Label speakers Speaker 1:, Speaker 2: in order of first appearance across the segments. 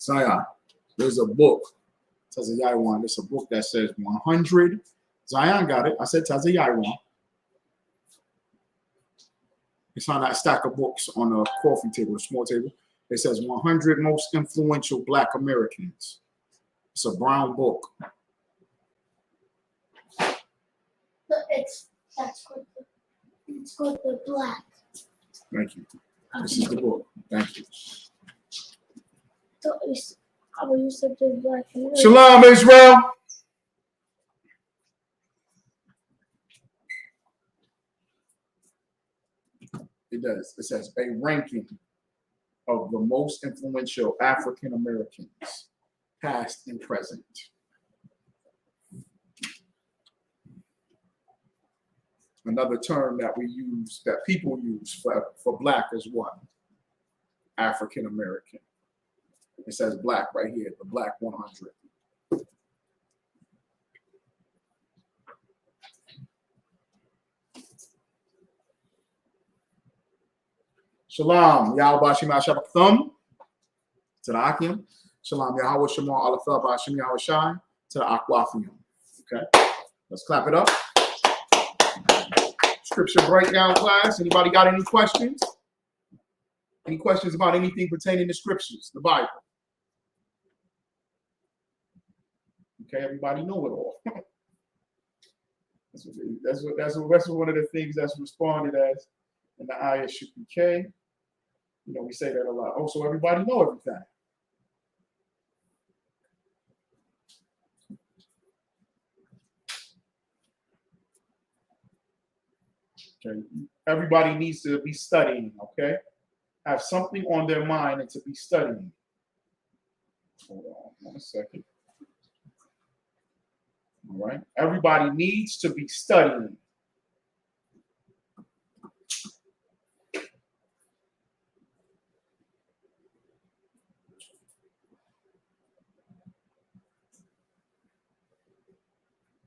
Speaker 1: Zion, there's a book. Tazayaiwan. There's a book that says 100. Zion got it. I said Tazayaiwan. It's on that stack of books on a coffee table, a small table. It says 100 most influential Black Americans. It's a brown book.
Speaker 2: It's called the Black.
Speaker 1: Thank you. This is the book. Thank you.
Speaker 2: So you said the Black American.
Speaker 1: Shalom, Israel. It does. It says a ranking of the most influential African Americans, past and present. Another term that we use, that people use for Black is what? African American. It says Black right here, the Black 100. Shalom, Yahweh Shema Shabbat Thumb, to the Akim. Shalom, Yahweh Shema Alafel Bashim Yahweh Shai, to the Aquafium. Okay, let's clap it up. Scripture breakdown class. Anybody got any questions? Any questions about anything pertaining to scriptures, the Bible? Okay, everybody know it all. That's one of the things that's responded as in the ISUPK. You know, we say that a lot. Oh, so everybody know everything. Okay, everybody needs to be studying. Okay, have something on their mind and to be studying. Hold on 1 second. All right, everybody needs to be studying.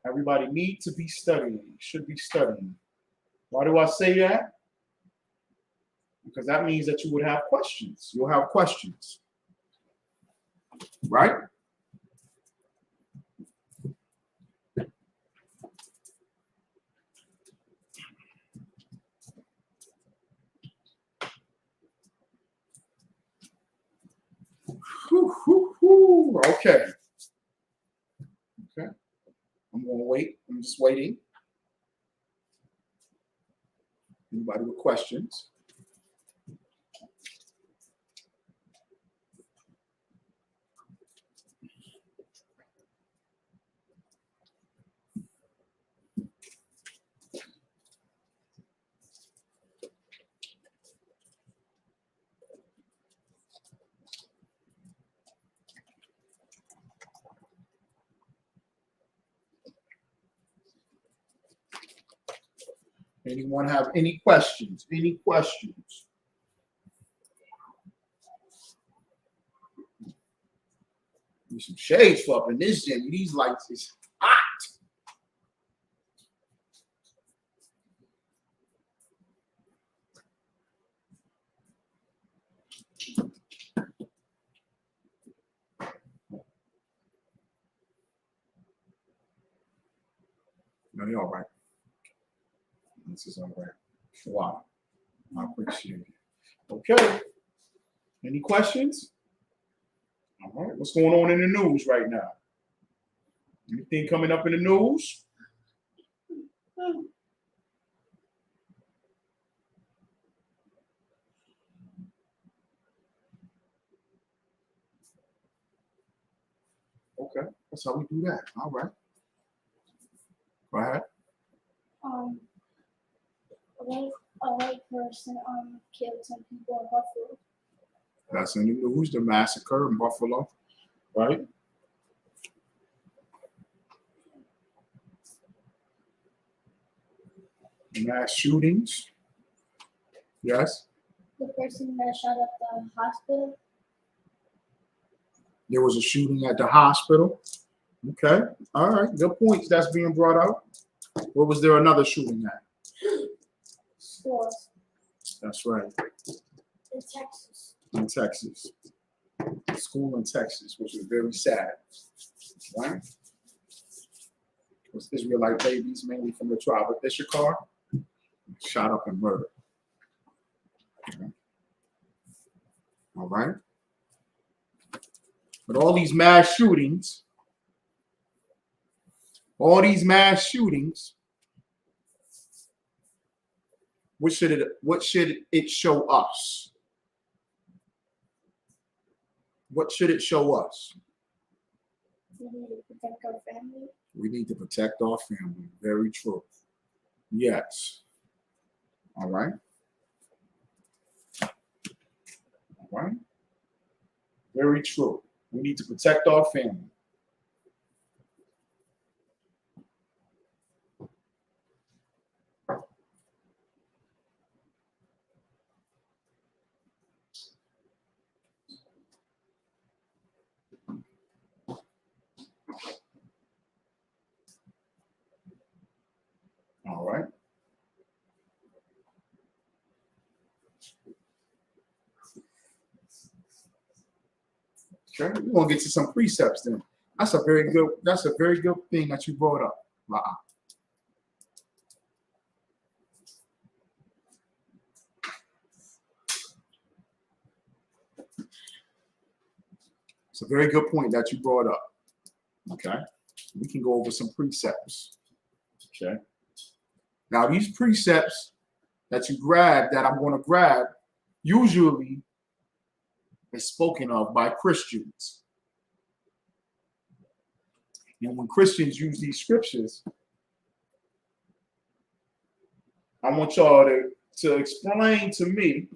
Speaker 1: Everybody needs to be studying, should be studying. Why do I say that? Because that means that you would have questions. You'll have questions. Right? Okay. Okay. I'm going to wait. I'm just waiting. Anybody with questions? Anyone have any questions? Any questions? There's some shades for up in this gym. These lights is hot. No, you're all right. This is all right. Wow. I appreciate it. Okay. Any questions? All right. What's going on in the news right now? Anything coming up in the news? Okay. That's how we do that. All right. Go ahead.
Speaker 2: A white person killed some people in Buffalo.
Speaker 1: That's in the news, the massacre in Buffalo, right? Mass shootings. Yes.
Speaker 2: The person that shot up the hospital.
Speaker 1: There was a shooting at the hospital. Okay. All right. Good points that's being brought out. Where was there another shooting at?
Speaker 2: Stores.
Speaker 1: That's right.
Speaker 2: In Texas.
Speaker 1: In Texas. school in Texas, which was very sad, right? It was Israelite babies, mainly from the tribe of Issachar, shot up and murdered. Okay. All right? But all these mass shootings, what should it show us? What should it show us?
Speaker 2: We need to protect our family.
Speaker 1: We need to protect our family. Very true. Yes. All right. All right. Very true. We need to protect our family. All right. Okay, we're gonna get to some precepts then. That's a very good thing that you brought up. It's a very good point that you brought up. Okay. We can go over some precepts. Okay. Now, these precepts that you grab, that I'm going to grab, usually is spoken of by Christians. And when Christians use these scriptures, I want y'all to explain to me.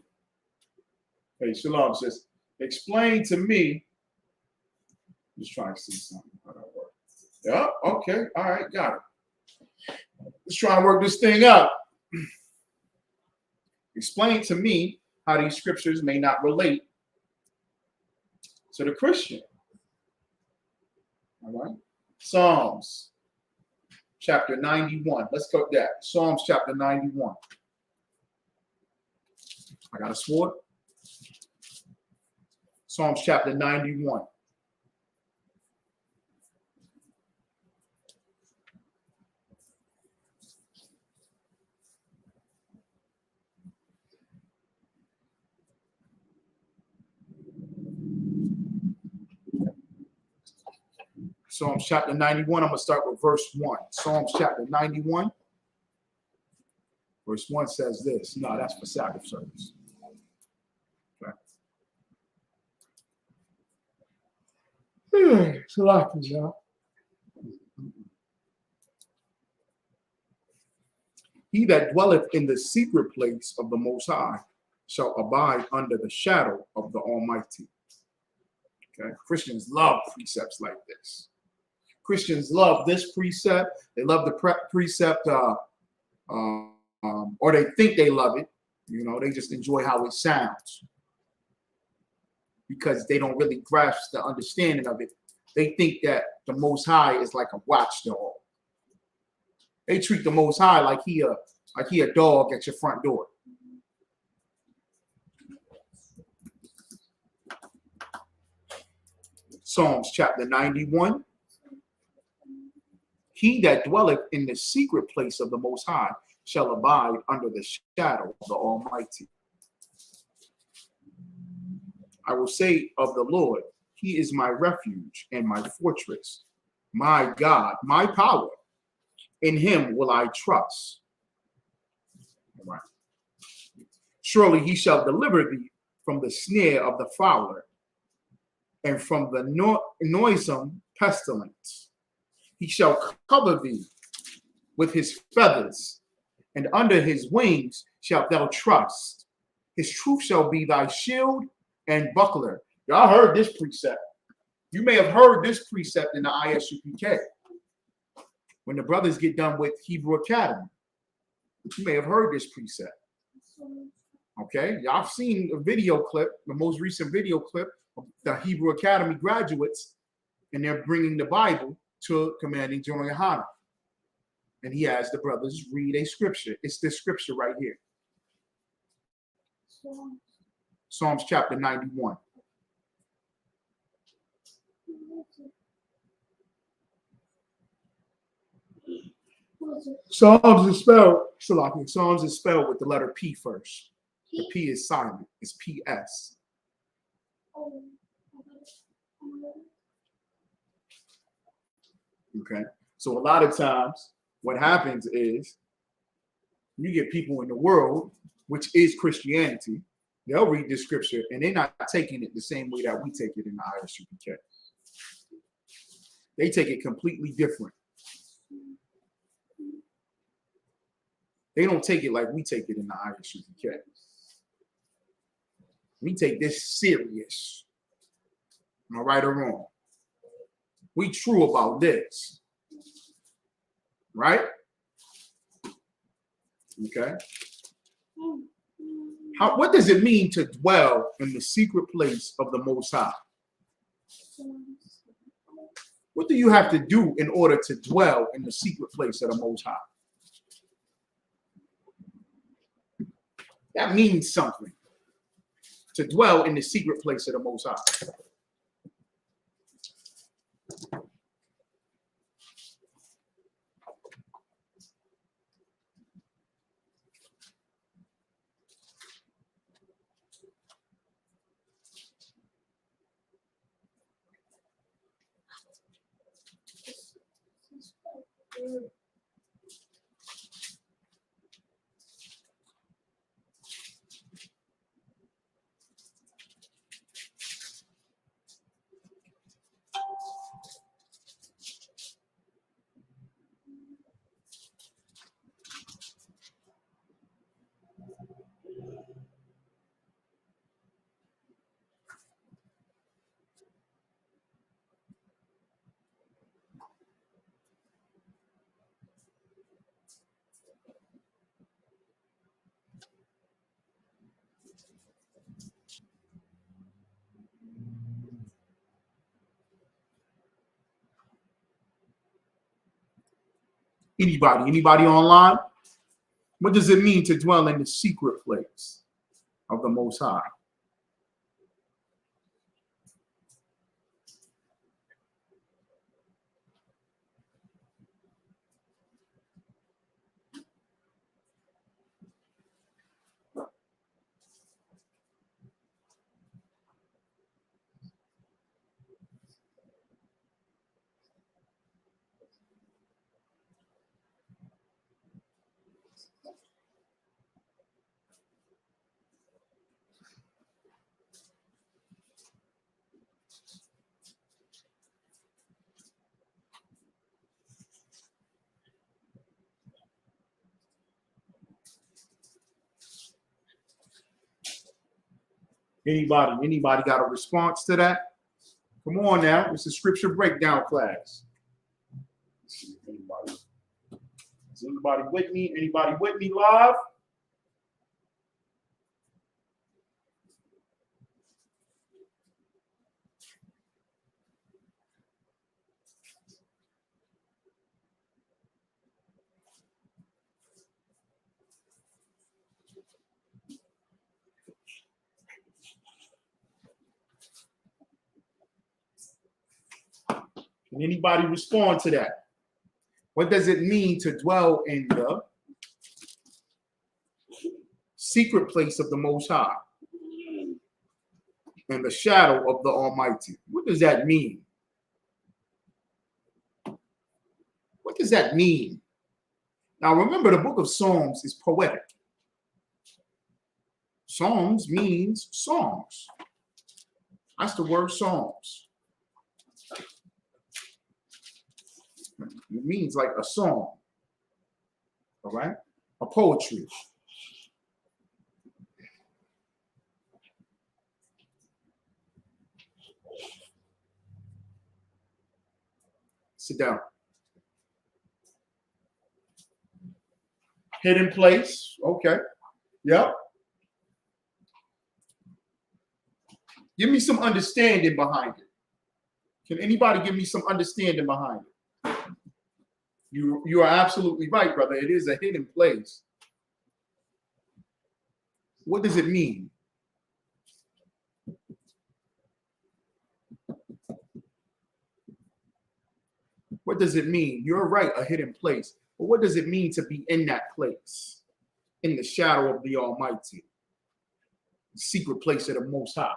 Speaker 1: Hey, Shalom says, explain to me. Just trying to see something. How that works. Yeah, okay. All right, got it. Let's try and work this thing out. Explain to me how these scriptures may not relate to the Christian. All right. Psalms chapter 91. Let's go there. Psalms chapter 91. I got a sword. Psalms chapter 91. Psalms chapter 91, I'm going to start with verse 1. Psalms chapter 91, verse 1 says this. No, that's for Sabbath service. Okay. It's a lot, y'all. He that dwelleth in the secret place of the Most High shall abide under the shadow of the Almighty. Okay. Christians love precepts like this. Christians love this precept. They love the precept, or they think they love it. You know, they just enjoy how it sounds because they don't really grasp the understanding of it. They think that the Most High is like a watchdog. They treat the Most High like he a dog at your front door. Psalms chapter 91. He that dwelleth in the secret place of the Most High shall abide under the shadow of the Almighty. I will say of the Lord, he is my refuge and my fortress, my God, my power. In him will I trust. All right. Surely he shall deliver thee from the snare of the fowler and from the noisome pestilence. He shall cover thee with his feathers, and under his wings shalt thou trust. His truth shall be thy shield and buckler. Y'all heard this precept. You may have heard this precept in the ISUPK. When the brothers get done with Hebrew Academy, you may have heard this precept. Okay, y'all have seen a video clip, the most recent video clip of the Hebrew Academy graduates, and they're bringing the Bible to Commanding General Yohanan. And he has the brothers read a scripture. It's this scripture right here. Psalms chapter 91. Psalms is spelled, Salaki, Psalms is spelled with the letter P first. The P is silent. It's PS. Okay. So a lot of times what happens is you get people in the world, which is Christianity, they'll read this scripture and they're not taking it the same way that we take it in the ISUPK. They take it completely different. They don't take it like we take it in the ISUPK. We take this serious. Am I right or wrong? We true about this. Right? Okay. What does it mean to dwell in the secret place of the Most High? What do you have to do in order to dwell in the secret place of the Most High? That means something. To dwell in the secret place of the Most High. Anybody online? What does it mean to dwell in the secret place of the Most High? Anybody got a response to that? Come on now, it's a scripture breakdown class. Anybody? Is anybody with me? Anybody with me live? Can anybody respond to that? What does it mean to dwell in the secret place of the Most High and the shadow of the Almighty? What does that mean? What does that mean? Now remember, the book of Psalms is poetic. Psalms means songs. That's the word Psalms. It means like a song. All right? A poetry. Sit down. Hidden place. Okay. Yep. Give me some understanding behind it. Can anybody give me some understanding behind it? You are absolutely right, brother. It is a hidden place. What does it mean? What does it mean? You're right, a hidden place. But what does it mean to be in that place? In the shadow of the Almighty. The secret place of the Most High.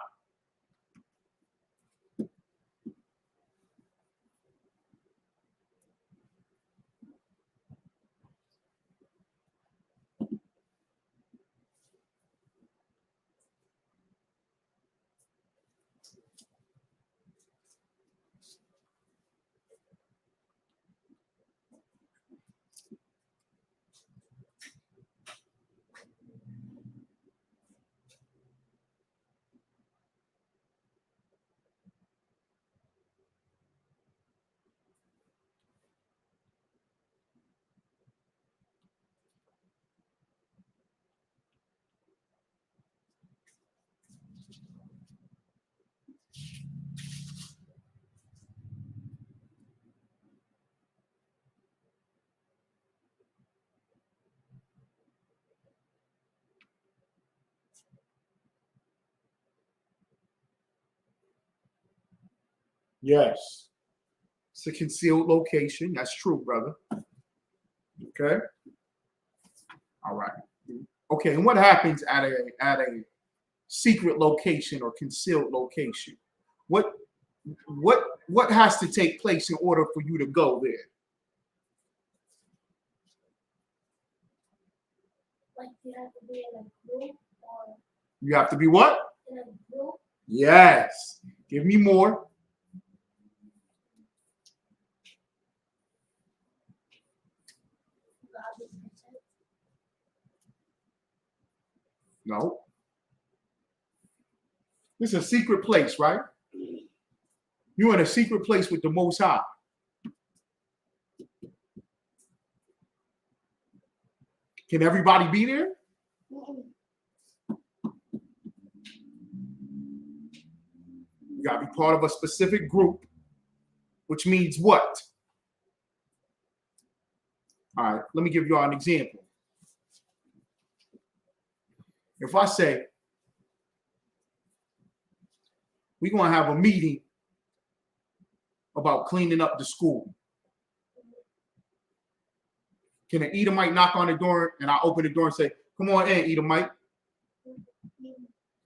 Speaker 1: Yes. It's a concealed location. That's true, brother. Okay. All right. Okay. And what happens at a secret location or concealed location? What has to take place in order for you to go there?
Speaker 2: Like you have to be in a group or
Speaker 1: You have to be what?
Speaker 2: in a group.
Speaker 1: Yes. Give me more.
Speaker 2: God is protected.
Speaker 1: No. This is a secret place, right? You're in a secret place with the Most High. Can everybody be there?
Speaker 2: Mm-mm.
Speaker 1: You got to be part of a specific group, which means what? All right, let me give you all an example. If I say, we're going to have a meeting about cleaning up the school. Can an Edomite knock on the door and I open the door and say, come on in, Edomite.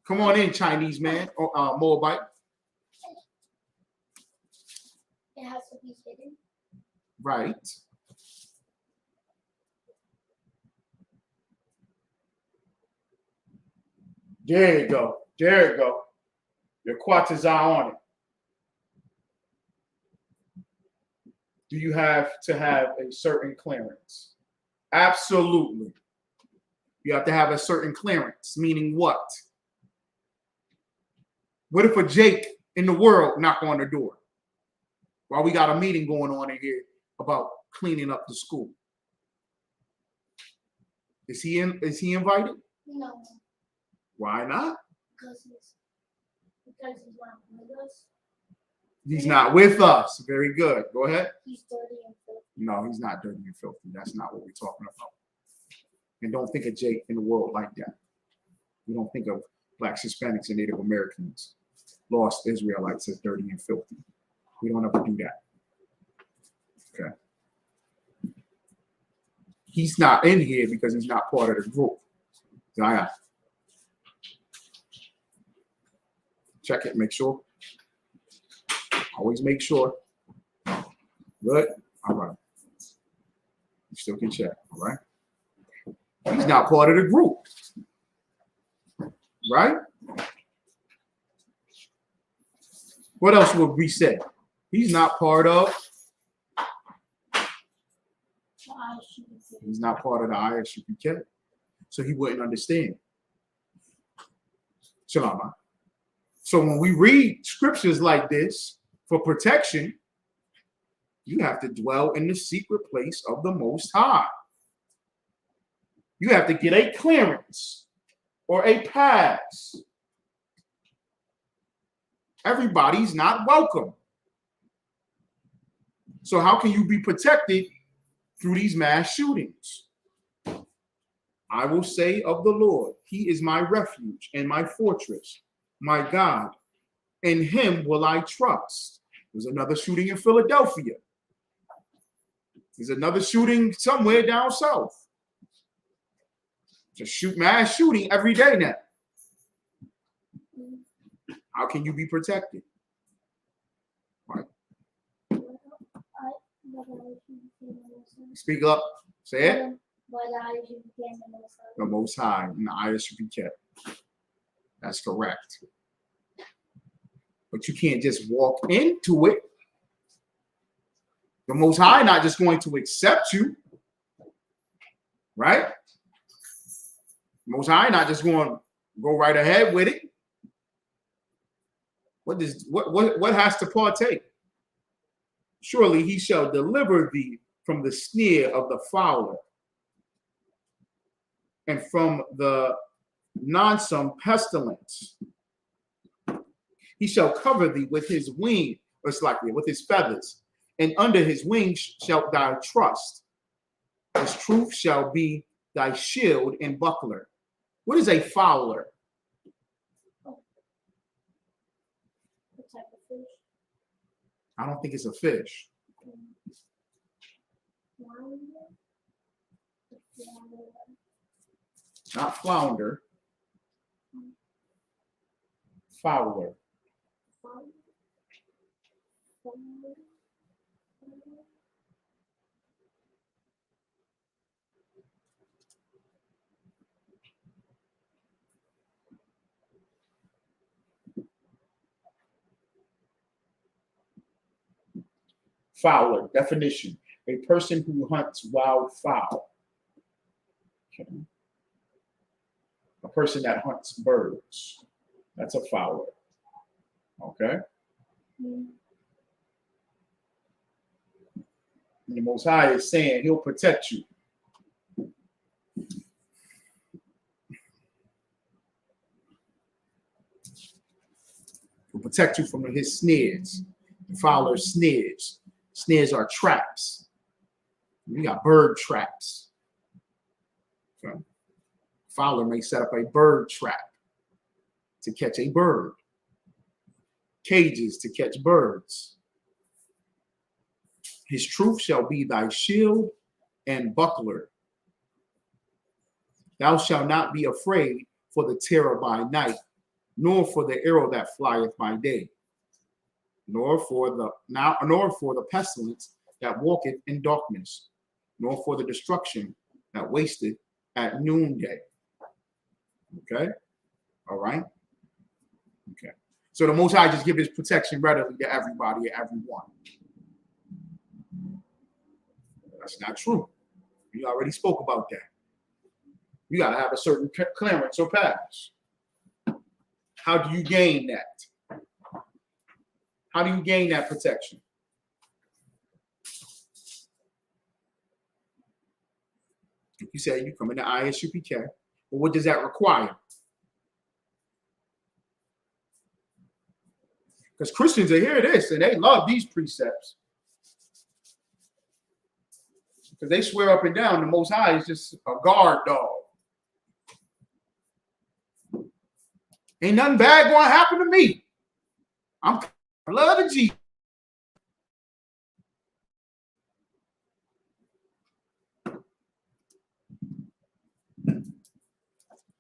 Speaker 1: Come on in, Chinese man, or Moabite.
Speaker 2: It has to be hidden.
Speaker 1: Right. There you go. There you go. Your quaterza on it. Do you have to have a certain clearance? Absolutely. You have to have a certain clearance, meaning what? What if a Jake in the world knock on the door while we got a meeting going on in here about cleaning up the school? Is he invited?
Speaker 2: No,
Speaker 1: Why not?
Speaker 2: because he's not with us.
Speaker 1: He's not with us. Very good. Go ahead.
Speaker 2: He's dirty and filthy.
Speaker 1: No, he's not dirty and filthy. That's not what we're talking about. And don't think of Jake in the world like that. We don't think of Blacks, Hispanics, and Native Americans, lost Israelites as dirty and filthy. We don't ever do that. Okay. He's not in here because he's not part of the group. Zion. Check it, make sure. Always make sure. Good. All right. You still can check. All right. He's not part of the group. Right? What else would we say? He's not part of. He's not part of the ISUPK. So he wouldn't understand. Shalom. So when we read scriptures like this for protection, you have to dwell in the secret place of the Most High. You have to get a clearance or a pass. Everybody's not welcome. So how can you be protected through these mass shootings? I will say of the Lord, he is my refuge and my fortress, my God. In him will I trust. There's another shooting in Philadelphia. There's another shooting somewhere down south. Just mass shooting every day now. How can you be protected? Right. Speak up. Say it. The Most High and the ISUPK. That's correct. But you can't just walk into it. The Most High not just going to accept you, right? The Most High not just going to go right ahead with it. What has to partake? Surely he shall deliver thee from the snare of the fowler and from the noisome pestilence. He shall cover thee with his wing, or slightly with his feathers, and under his wings shalt thou trust. His truth shall be thy shield and buckler. What is a fowler? I don't think it's a fish. Not flounder. Fowler. Fowler, definition, a person who hunts wild fowl. Okay. A person that hunts birds. That's a fowler. Okay. And the Most High is saying he'll protect you. He'll protect you from his snares. The fowler's snares. Snares are traps. You got bird traps. Okay. Fowler may set up a bird trap to catch a bird. Cages to catch birds. His truth shall be thy shield and buckler. Thou shalt not be afraid for the terror by night, nor for the arrow that flieth by day, nor for the pestilence that walketh in darkness, nor for the destruction that wasteth at noonday. Okay? All right? Okay. So the Most High just give his protection readily to everybody and everyone. That's not true. We already spoke about that. You got to have a certain clearance or pass. How do you gain that? How do you gain that protection? You say you come into ISUPK, but what does that require? Because Christians are hear this and they love these precepts. Because they swear up and down the Most High is just a guard dog. Ain't nothing bad going to happen to me. I'm blood of Jesus.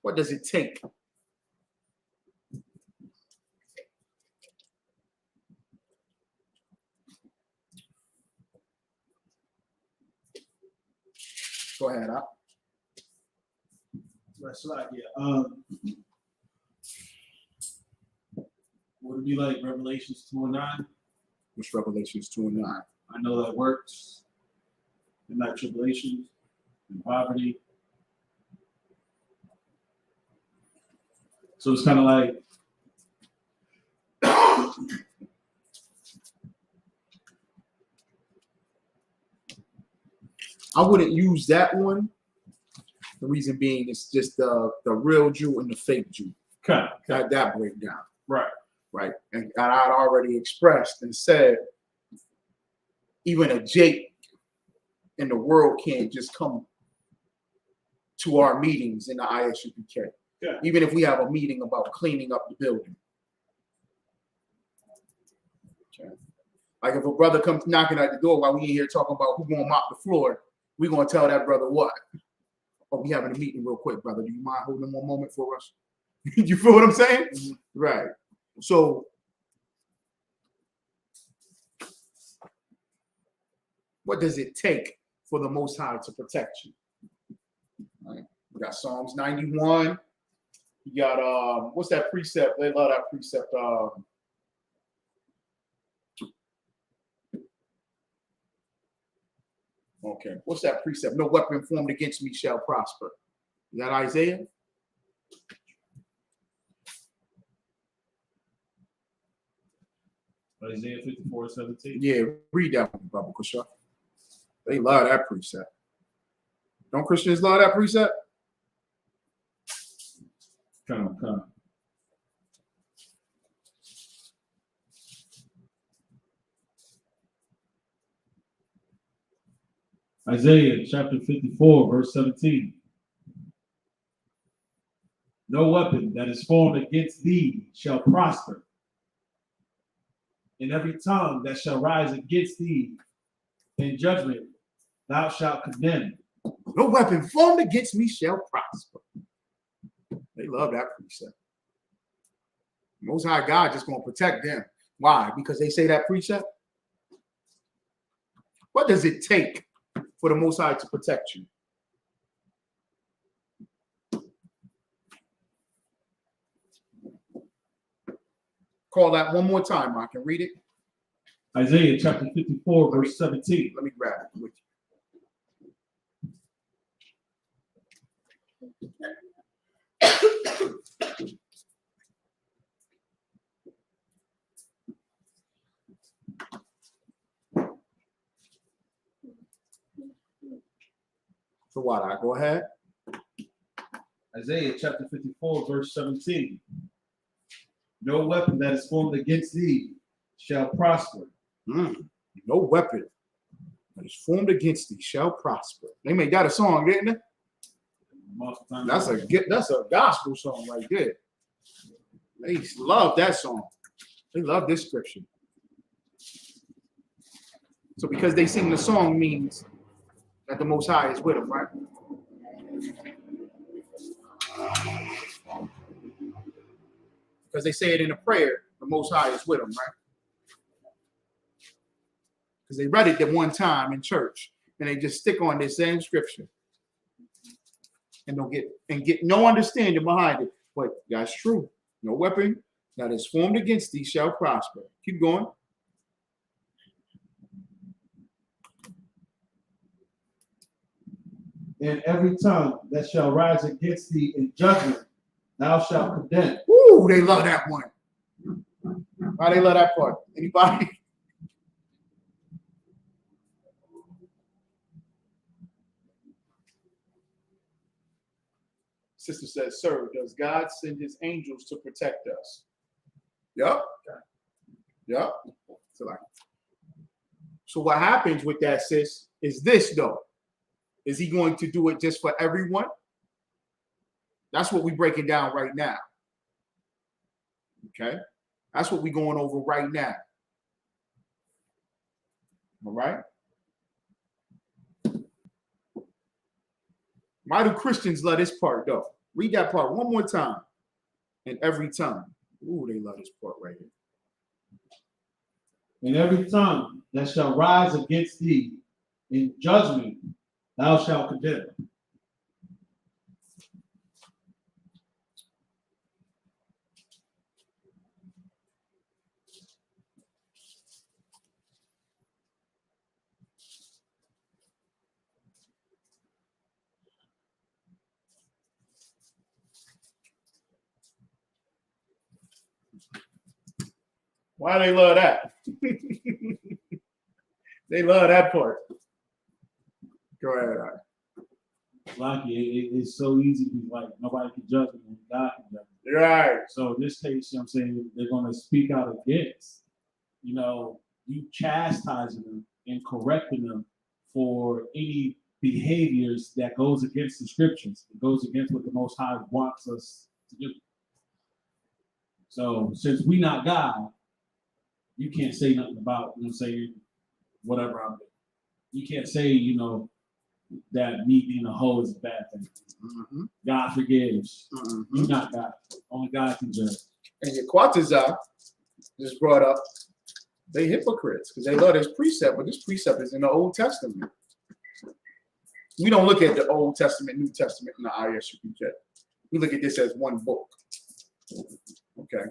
Speaker 1: What does it take? Go ahead, Al.
Speaker 3: That's right, yeah. Would it be like Revelations 2:9?
Speaker 1: Which Revelations 2:9?
Speaker 3: I know that works in that tribulation and poverty. So it's kind of like
Speaker 1: I wouldn't use that one. The reason being it's just the real Jew and the fake Jew.
Speaker 3: kind of
Speaker 1: That breakdown.
Speaker 3: right.
Speaker 1: Right. And I'd already expressed and said, even a Jake in the world can't just come to our meetings in the ISUPK.
Speaker 3: Yeah.
Speaker 1: Even if we have a meeting about cleaning up the building. Okay. Like if a brother comes knocking at the door while we in here talking about who's gonna mop the floor, we're gonna tell that brother what? Oh, we having a meeting real quick, brother. Do you mind holding one moment for us? You feel what I'm saying? Mm-hmm. Right. So what does it take for the Most High to protect you? Right. We got Psalms 91. You got what's that precept? They love that precept. Okay, what's that precept? No weapon formed against me shall prosper. Is that Isaiah?
Speaker 3: Isaiah 54:17.
Speaker 1: Yeah, read that one, Brother Kusha. They love that precept. Don't Christians love that precept?
Speaker 3: Come. Isaiah chapter 54, verse 17. No weapon that is formed against thee shall prosper, and every tongue that shall rise against thee in judgment thou shalt condemn.
Speaker 1: No weapon formed against me shall prosper. They love that precept. Most High God just going to protect them. Why? Because they say that precept? What does it take for the Most High to protect you? Call that one more time. I can read it.
Speaker 3: Isaiah chapter 54, verse 17.
Speaker 1: Let me grab it with you. So what? I go ahead.
Speaker 3: Isaiah chapter 54, verse 17. No weapon that is formed against thee shall prosper.
Speaker 1: No weapon that is formed against thee shall prosper. They made that a song, didn't they? That's a gospel song right there. They love that song. They love this scripture. So because they sing the song means that the Most High is with them, right? Because they say it in a prayer, the Most High is with them, right? Because they read it at one time in church, and they just stick on this same scripture, and don't get no understanding behind it. But that's true. No weapon that is formed against thee shall prosper. Keep going.
Speaker 3: And every tongue that shall rise against thee in judgment, thou shalt condemn.
Speaker 1: Ooh, they love that one. Why they love that part? Anybody? Sister says, sir, does God send his angels to protect us? Yep. Yep. So what happens with that, sis, is this, though. Is he going to do it just for everyone? That's what we're breaking down right now. Okay? That's what we're going over right now. All right? Why do Christians love this part, though? Read that part one more time. And every tongue. Ooh, they love this part right here.
Speaker 3: And every tongue that shall rise against thee in judgment, thou shalt condemn.
Speaker 1: Why they love that? They love that part. Go ahead.
Speaker 3: Lucky, it's so easy to be like, nobody can judge me when God can judge me.
Speaker 1: Right.
Speaker 3: So in this case, you know what I'm saying, they're going to speak out against, you chastising them and correcting them for any behaviors that goes against the scriptures. It goes against what the Most High wants us to do. So since we not God, you can't say nothing about, you know, say whatever I'm doing. You can't say, you know, that me being a hoe is a bad thing.
Speaker 1: Mm-hmm.
Speaker 3: God forgives.
Speaker 1: Mm-hmm.
Speaker 3: You're not God. Only God can judge.
Speaker 1: And your Quatazar just brought up, they hypocrites because they love this precept, but this precept is in the Old Testament. We don't look at the Old Testament, New Testament in the ISUPK. We look at this as one book. Okay.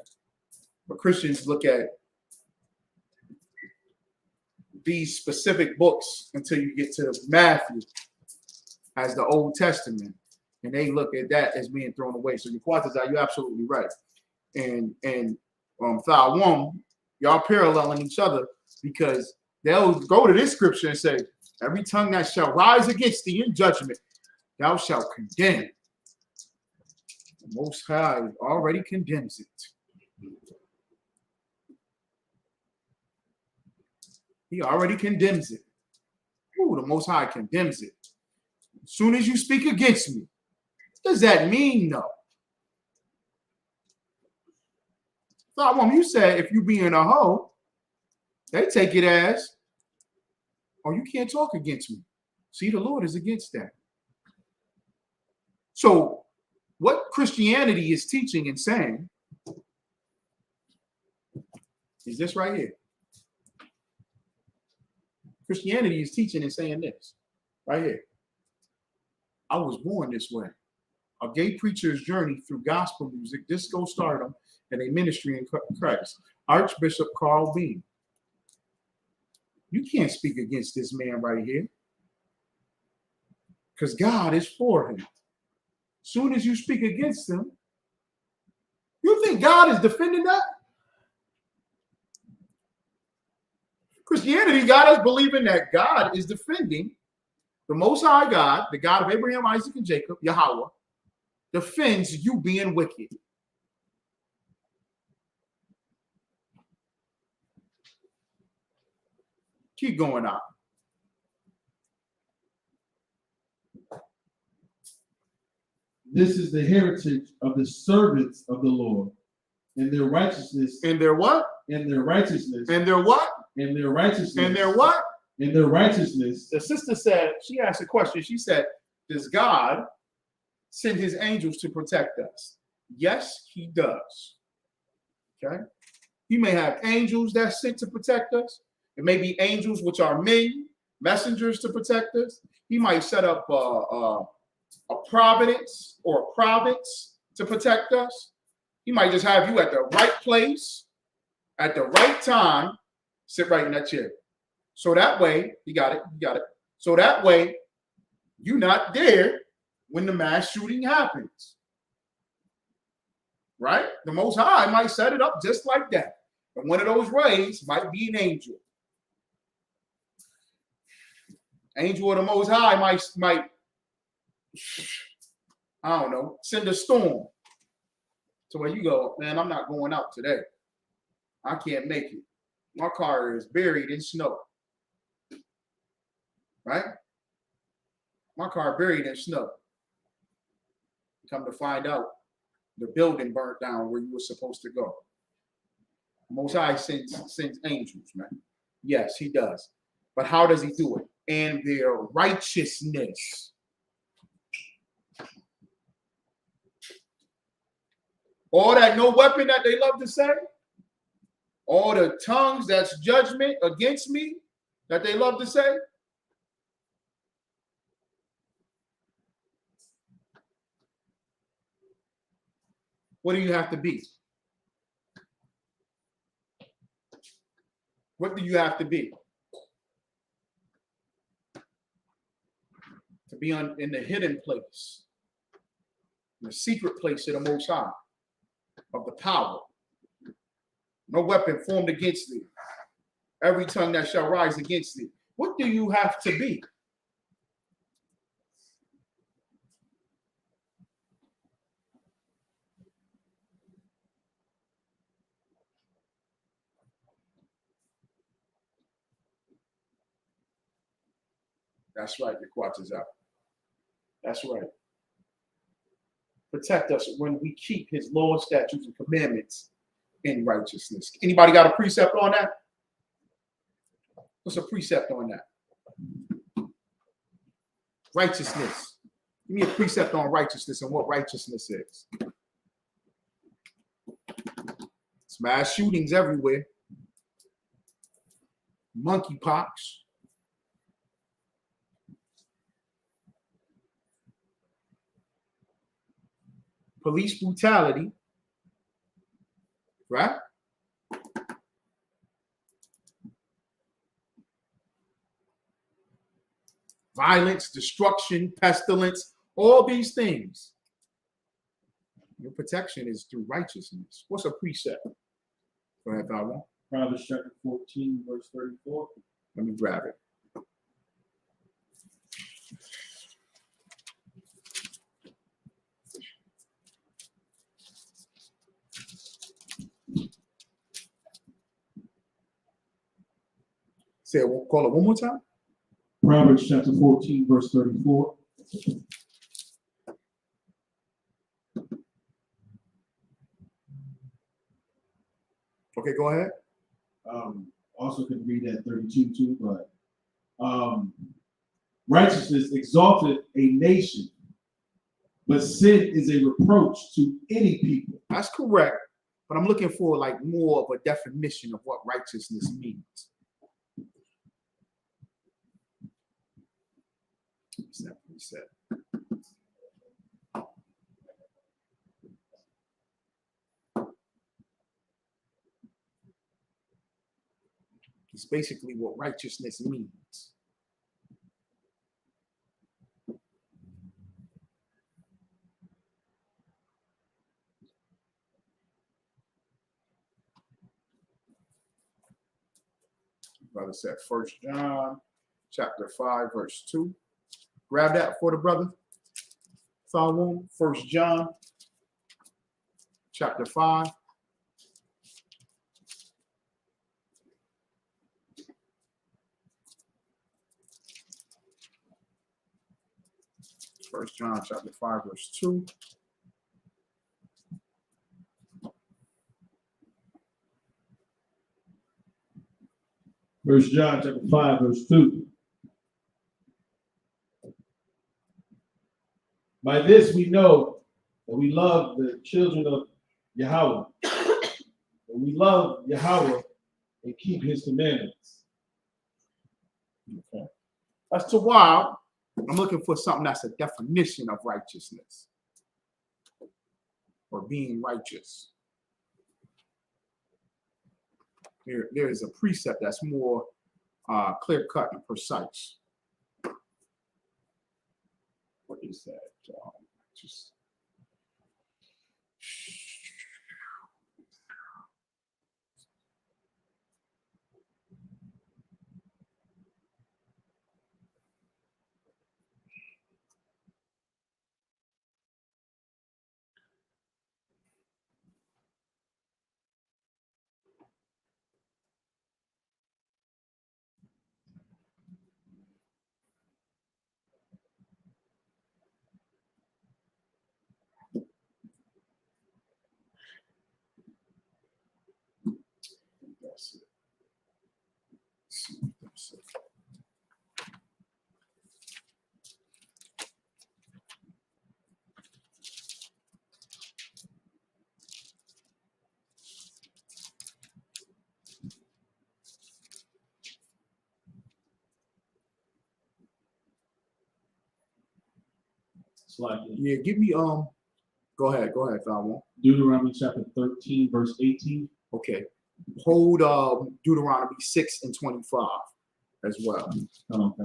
Speaker 1: But Christians look at these specific books until you get to Matthew as the Old Testament. And they look at that as being thrown away. So your Quatazar, you're absolutely right. And Thawam, y'all paralleling each other because they'll go to this scripture and say, every tongue that shall rise against thee in judgment, thou shalt condemn. The Most High already condemns it. He already condemns it. Ooh, the Most High condemns it. As soon as you speak against me, what does that mean, though? Thawam, you said if you being a hoe, they take it as, oh, you can't talk against me. See, the Lord is against that. So what Christianity is teaching and saying is this right here. Christianity is teaching and saying this right here. I was born this way. A gay preacher's journey through gospel music, disco stardom, and a ministry in Christ. Archbishop Carl Bean. You can't speak against this man right here because God is for him. Soon as you speak against him, you think God is defending that? Christianity got us believing that God is defending the Most High God, the God of Abraham, Isaac, and Jacob, Yahweh, defends you being wicked. Keep going on.
Speaker 3: This is the heritage of the servants of the Lord, and their righteousness.
Speaker 1: And their what?
Speaker 3: And their righteousness.
Speaker 1: And their what?
Speaker 3: And their righteousness.
Speaker 1: And their what?
Speaker 3: And their righteousness.
Speaker 1: The sister said, she asked a question. She said, does God send his angels to protect us? Yes, he does. Okay. He may have angels that's sent to protect us. It may be angels which are men, messengers to protect us. He might set up a providence or a province to protect us. He might just have you at the right place at the right time, sit right in that chair. So that way, you got it. So that way, you're not there when the mass shooting happens. Right? The Most High might set it up just like that. And one of those rays might be an angel. Angel of the Most High might I don't know, send a storm to where you go, man, I'm not going out today. I can't make it. My car is buried in snow. Right? My car buried in snow. Come to find out, the building burnt down where you were supposed to go. Most High sends angels, man. Yes, he does. But how does he do it? And their righteousness. All that no weapon that they love to say, all the tongues that's judgment against me that they love to say. What do you have to be? What do you have to be? To be in the hidden place, in the secret place of the Most High, of the power. No weapon formed against thee. Every tongue that shall rise against thee. What do you have to be? That's right, your quats is out. That's right. Protect us when we keep his laws, statutes, and commandments in righteousness. Anybody got a precept on that? What's a precept on that? Righteousness. Give me a precept on righteousness and what righteousness is. It's mass shootings everywhere. Monkeypox. Police brutality. Right? Violence, destruction, pestilence, all these things. Your protection is through righteousness. What's a precept? Go ahead, Tyrone.
Speaker 3: Proverbs chapter 14, verse 34.
Speaker 1: Let me grab it. Say it, call it one more time.
Speaker 3: Proverbs chapter 14, verse 34.
Speaker 1: Okay, go ahead.
Speaker 3: Also can read that 32 too, but righteousness exalted a nation, but sin is a reproach to any people.
Speaker 1: That's correct, but I'm looking for like more of a definition of what righteousness means. What's that precept? It's basically what righteousness means. Brother said 1 John chapter 5, verse 2. Grab that for the brother. Follow 1 John chapter 5. First John chapter 5, verse 2.
Speaker 3: First John chapter 5, verse 2. By this we know that we love the children of Yahweh. And we love Yahweh and keep his commandments.
Speaker 1: Okay. That's too wild. I'm looking for something that's a definition of righteousness or being righteous. There is a precept that's more clear-cut and precise. What is that? Just that's it. Let's see what that's it.
Speaker 3: It's like
Speaker 1: Yeah, give me go ahead, Tyrone.
Speaker 3: Deuteronomy chapter 13, verse 18.
Speaker 1: Okay. Hold Deuteronomy 6 and 25 as well.
Speaker 3: Okay.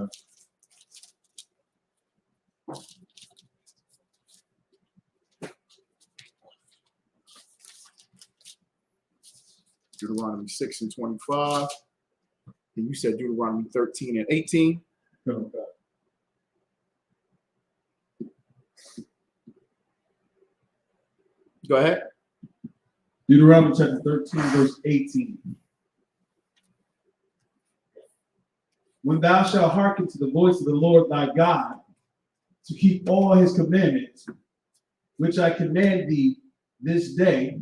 Speaker 1: Deuteronomy 6 and 25. And you said Deuteronomy 13 and 18.
Speaker 3: Okay.
Speaker 1: Go ahead.
Speaker 3: Deuteronomy chapter 13, verse 18. When thou shalt hearken to the voice of the Lord thy God, to keep all his commandments, which I command thee this day,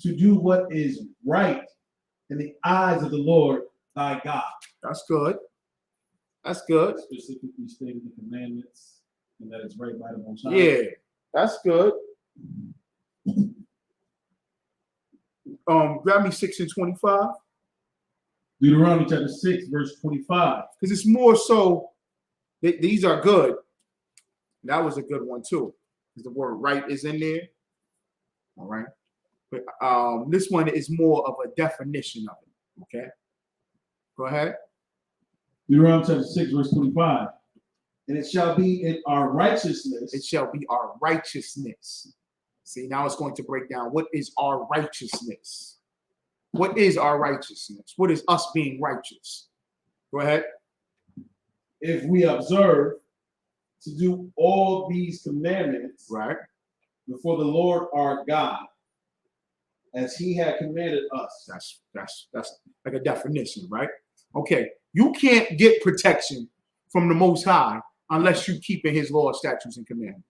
Speaker 3: to do what is right in the eyes of the Lord thy God.
Speaker 1: That's good. That's good.
Speaker 3: Specifically stating the commandments and that it's right by the Most High.
Speaker 1: Yeah, that's good. Grab me 6 and 25.
Speaker 3: Deuteronomy chapter 6, verse 25.
Speaker 1: Because it's more so, these are good. That was a good one too. Because the word right is in there. All right. But this one is more of a definition of it. Okay. Go ahead.
Speaker 3: Deuteronomy chapter 6, verse 25. And it shall be in our righteousness.
Speaker 1: It shall be our righteousness. See, now it's going to break down what is our righteousness. What is our righteousness? What is us being righteous? Go ahead.
Speaker 3: If we observe to do all these commandments,
Speaker 1: Right.
Speaker 3: before the Lord our God, as he had commanded us.
Speaker 1: That's like a definition, right? Okay. You can't get protection from the Most High unless you keep in his law, statutes, and commandments.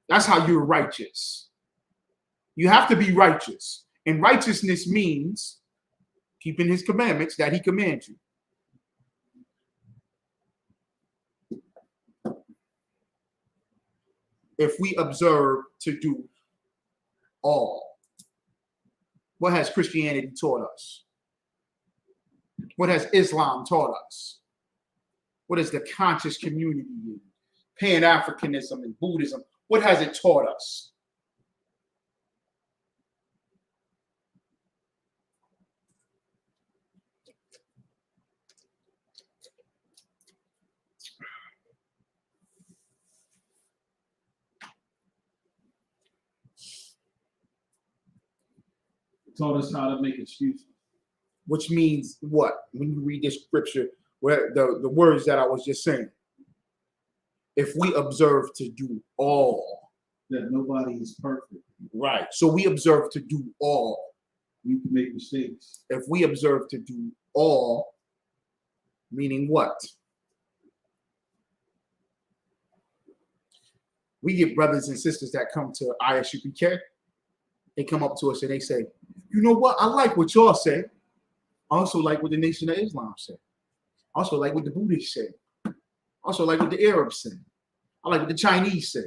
Speaker 1: That's how you're righteous. You have to be righteous. And righteousness means keeping his commandments that he commands you. If we observe to do all. What has Christianity taught us? What has Islam taught us? What is the conscious community? Pan-Africanism and Buddhism. What has it taught us?
Speaker 3: It taught us how to make excuses.
Speaker 1: Which means what? When you read this scripture, where the words that I was just saying. If we observe to do all.
Speaker 3: That nobody is perfect.
Speaker 1: Right. So we observe to do all.
Speaker 3: We can make mistakes.
Speaker 1: If we observe to do all, meaning what? We get brothers and sisters that come to ISUPK. They come up to us and they say, you know what? I like what y'all say. I also like what the Nation of Islam said. I also like what the Buddhists say. I also like what the Arabs say. I like what the Chinese say.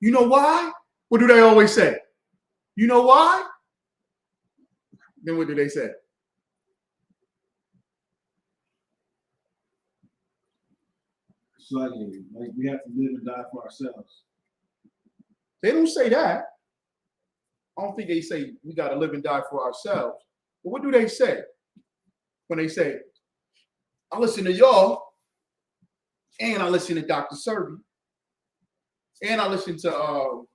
Speaker 1: You know why? What do they always say? You know why? Then what do they say?
Speaker 3: It's like we have to live and die for ourselves.
Speaker 1: They don't say that. I don't think they say we got to live and die for ourselves. But what do they say? When they say, I listen to y'all, and I listen to Dr. Serby, and I listen to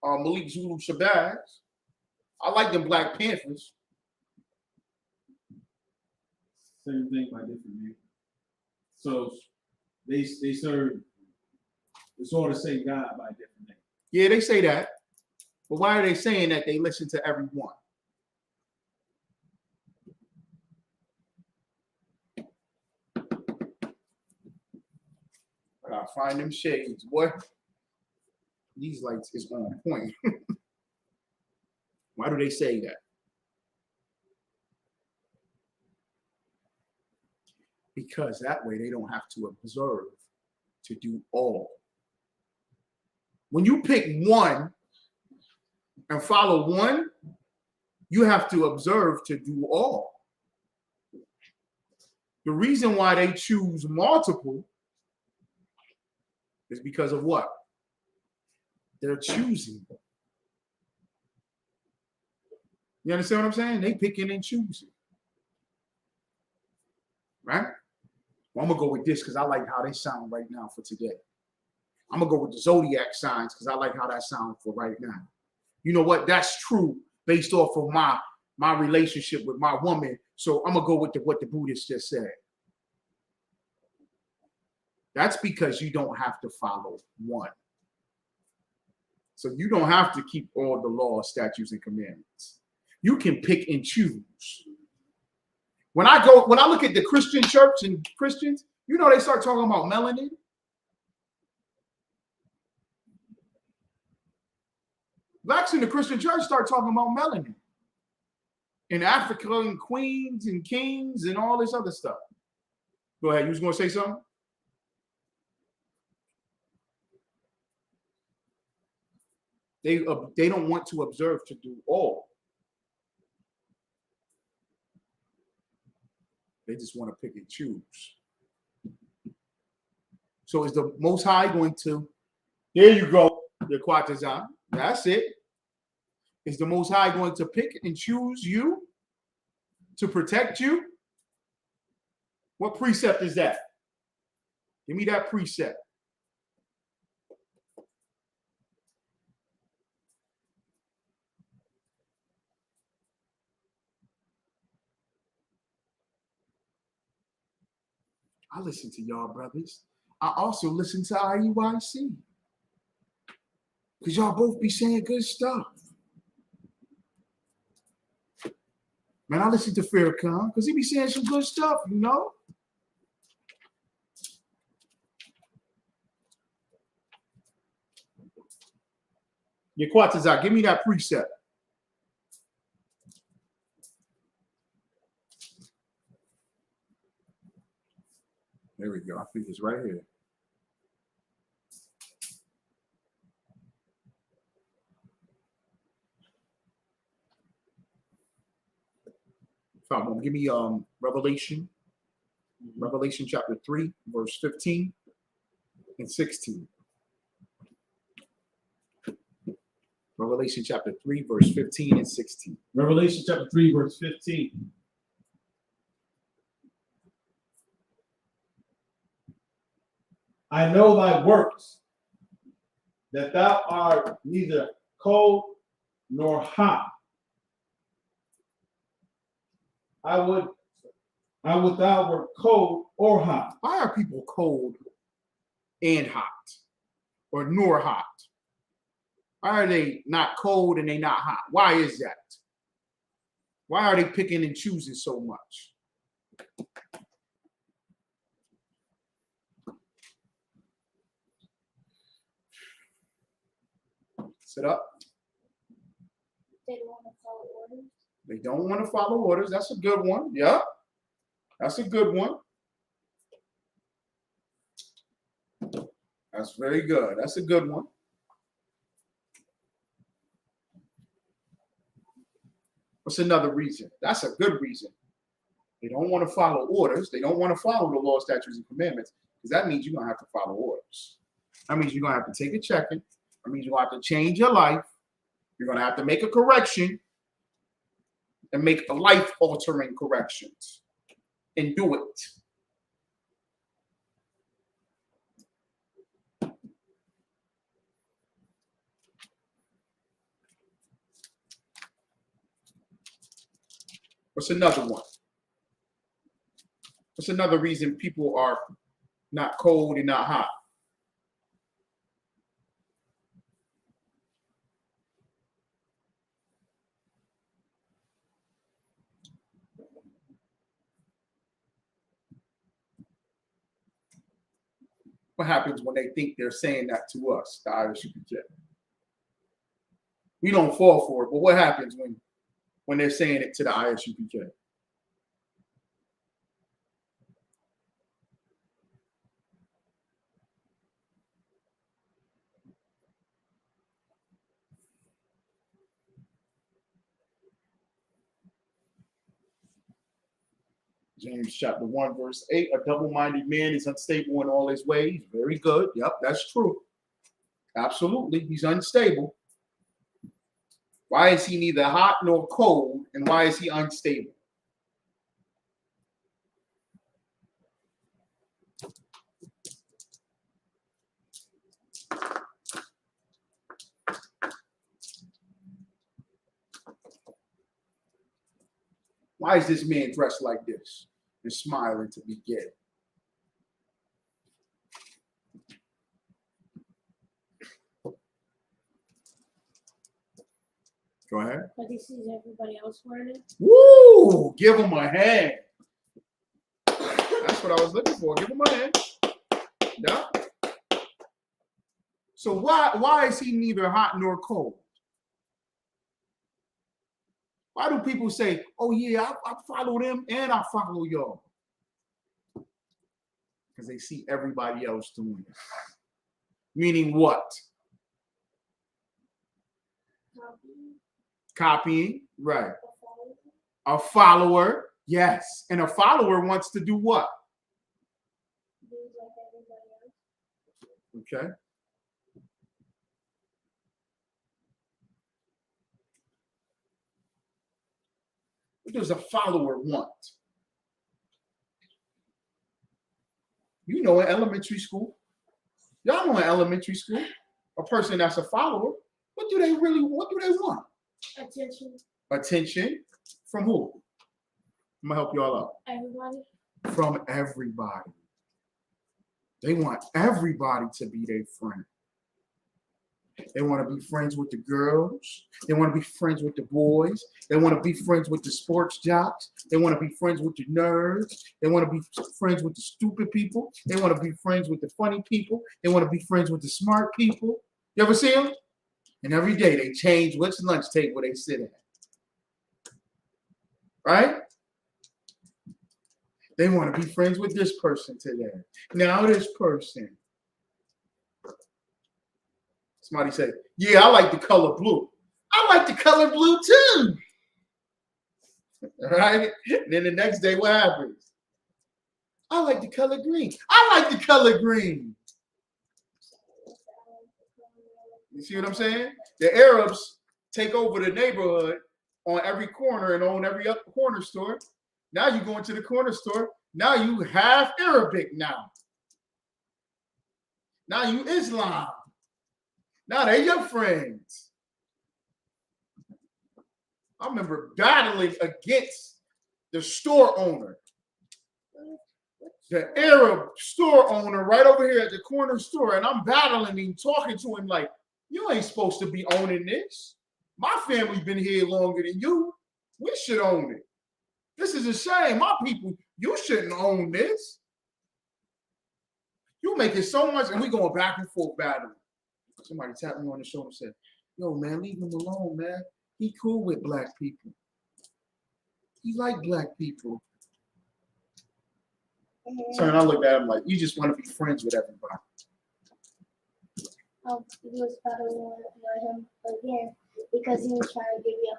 Speaker 1: Malik Zulu Shabazz. I like them Black Panthers.
Speaker 3: Same thing by different names. So they serve, it's all the same God by different names.
Speaker 1: Yeah, they say that. But why are they saying that they listen to everyone? I gotta find them shades, boy. These lights is on point. Why do they say that? Because that way they don't have to observe to do all. When you pick one and follow one, you have to observe to do all. The reason why they choose multiple is because of what? They're choosing. You understand what I'm saying? They picking and choosing. Right? Well, I'm going to go with this because I like how they sound right now for today. I'm going to go with the zodiac signs because I like how that sounds for right now. You know what? That's true based off of my relationship with my woman. So I'm going to go with what the Buddhists just said. That's because you don't have to follow one. So you don't have to keep all the laws, statutes, and commandments. You can pick and choose. When I look at the Christian church and Christians, you know, they start talking about melanin. Blacks in the Christian church start talking about melanin. in Africa and queens and kings and all this other stuff. Go ahead. You was going to say something? They don't want to observe to do all. They just want to pick and choose. So is the Most High going to, there you go, the Quatazan. That's it. Is the Most High going to pick and choose you to protect you? What precept is that? Give me that precept. I listen to y'all, brothers. I also listen to IUIC. Because y'all both be saying good stuff. Man, I listen to Farrakhan because he be saying some good stuff, you know? Yaquatazak, give me that precept. There we go. I think it's right here. Give me Revelation chapter 3, verse 15 and 16. Revelation chapter 3, verse 15 and 16.
Speaker 3: Revelation chapter 3, verse 15. I know thy works, that thou art neither cold nor hot. I would thou were cold or hot.
Speaker 1: Why are people cold and hot? Or nor hot? Why are they not cold and they not hot? Why is that? Why are they picking and choosing so much? Sit up.
Speaker 2: They don't want to follow orders.
Speaker 1: They don't want to follow orders. That's a good one. Yeah. That's a good one. That's very good. That's a good one. What's another reason? That's a good reason. They don't want to follow orders. They don't want to follow the law, statutes, and commandments because that means you're going to have to follow orders. That means you're going to have to take a check-in. That means you're going to have to change your life. You're going to have to make a correction and make a life-altering corrections and do it. What's another one? What's another reason people are not cold and not hot? What happens when they think they're saying that to us, the ISUPK? We don't fall for it, but what happens when they're saying it to the ISUPK? James chapter 1, verse 8, a double-minded man is unstable in all his ways. Very good. Yep, that's true. Absolutely. He's unstable. Why is he neither hot nor cold? And why is he unstable? Why is this man dressed like this and smiling to be gay? Go ahead.
Speaker 2: But he sees everybody else wearing it.
Speaker 1: Woo! Give him a hand. That's what I was looking for. Give him a hand. Yeah. So why is he neither hot nor cold? Why do people say, oh yeah, I follow them and I follow y'all? Because they see everybody else doing it. Meaning what? Copying, right. A follower, yes. And a follower wants to do what? Okay. What does a follower want? You know, in elementary school, y'all know in elementary school, a person that's a follower, what do they want?
Speaker 2: Attention.
Speaker 1: Attention from who? I'm gonna help y'all out.
Speaker 2: Everybody.
Speaker 1: From everybody. They want everybody to be their friend. They want to be friends with the girls. They want to be friends with the boys. They want to be friends with the sports jocks. They want to be friends with the nerds. They want to be friends with the stupid people. They want to be friends with the funny people. They want to be friends with the smart people. You ever see them? And every day they change which lunch table they sit at. Right? They want to be friends with this person today. Now this person. Somebody said, yeah, I like the color blue. I like the color blue too. All right? And then the next day, what happens? I like the color green. I like the color green. You see what I'm saying? The Arabs take over the neighborhood on every corner and own every other corner store. Now you go into the corner store. Now you half Arabic now. Now you Islam. Now they're your friends. I remember battling against the store owner. The Arab store owner right over here at the corner store. And I'm battling him, talking to him like, you ain't supposed to be owning this. My family's been here longer than you. We should own it. This is a shame. My people, you shouldn't own this. You make it so much, and we going back and forth battling. Somebody tapped me on the shoulder and said, yo, man, leave him alone, man. He cool with black people. He like black people. So I looked at him like, you just want to be friends with everybody.
Speaker 2: He was battling with him again because he was trying to give me a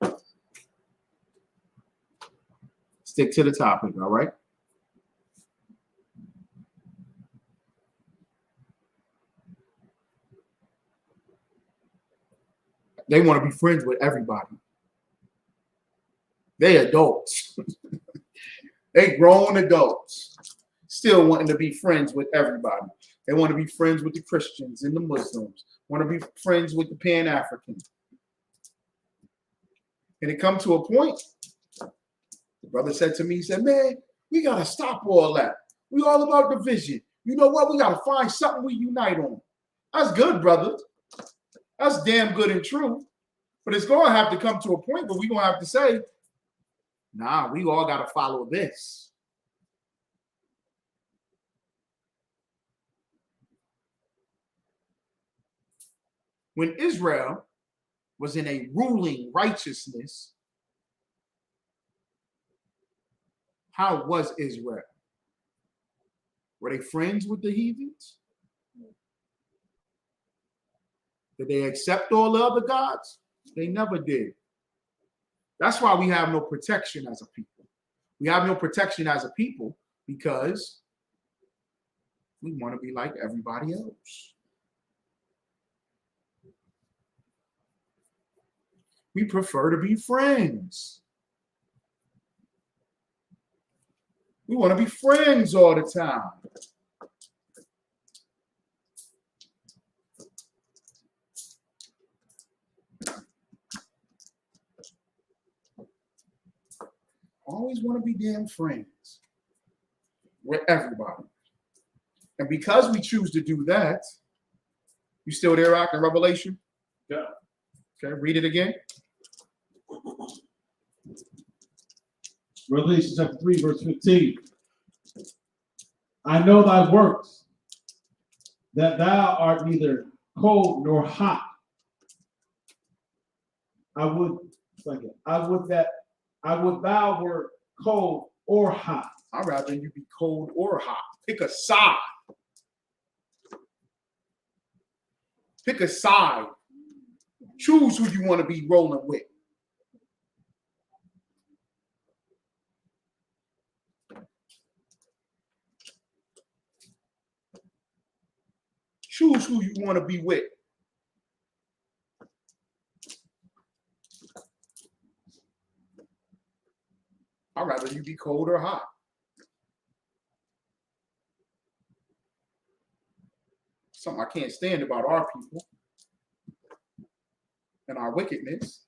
Speaker 2: $5 bill.
Speaker 1: Stick to the topic, all right? They want to be friends with everybody. They adults. They grown adults. Still wanting to be friends with everybody. They want to be friends with the Christians and the Muslims. Want to be friends with the Pan-Africans. And it come to a point, the brother said to me, he said, man, we got to stop all that. We all about division. You know what? We got to find something we unite on. That's good, brother. That's damn good and true. But it's going to have to come to a point where we're going to have to say, nah, we all got to follow this. When Israel was in a ruling righteousness, how was Israel? Were they friends with the heathens? Did they accept all the other gods? They never did. That's why we have no protection as a people. We have no protection as a people because we want to be like everybody else. We prefer to be friends. We want to be friends all the time. Always want to be damn friends with everybody. And because we choose to do that, you still there, Rock, in Revelation?
Speaker 3: Yeah.
Speaker 1: Okay, read it again.
Speaker 3: Revelation chapter 3, verse 15. I know thy works, that thou art neither cold nor hot. I would thou were cold or hot.
Speaker 1: I'd rather you be cold or hot. Pick a side. Pick a side. Choose who you want to be rolling with. Choose who you want to be with. I'd rather you be cold or hot. Something I can't stand about our people and our wickedness.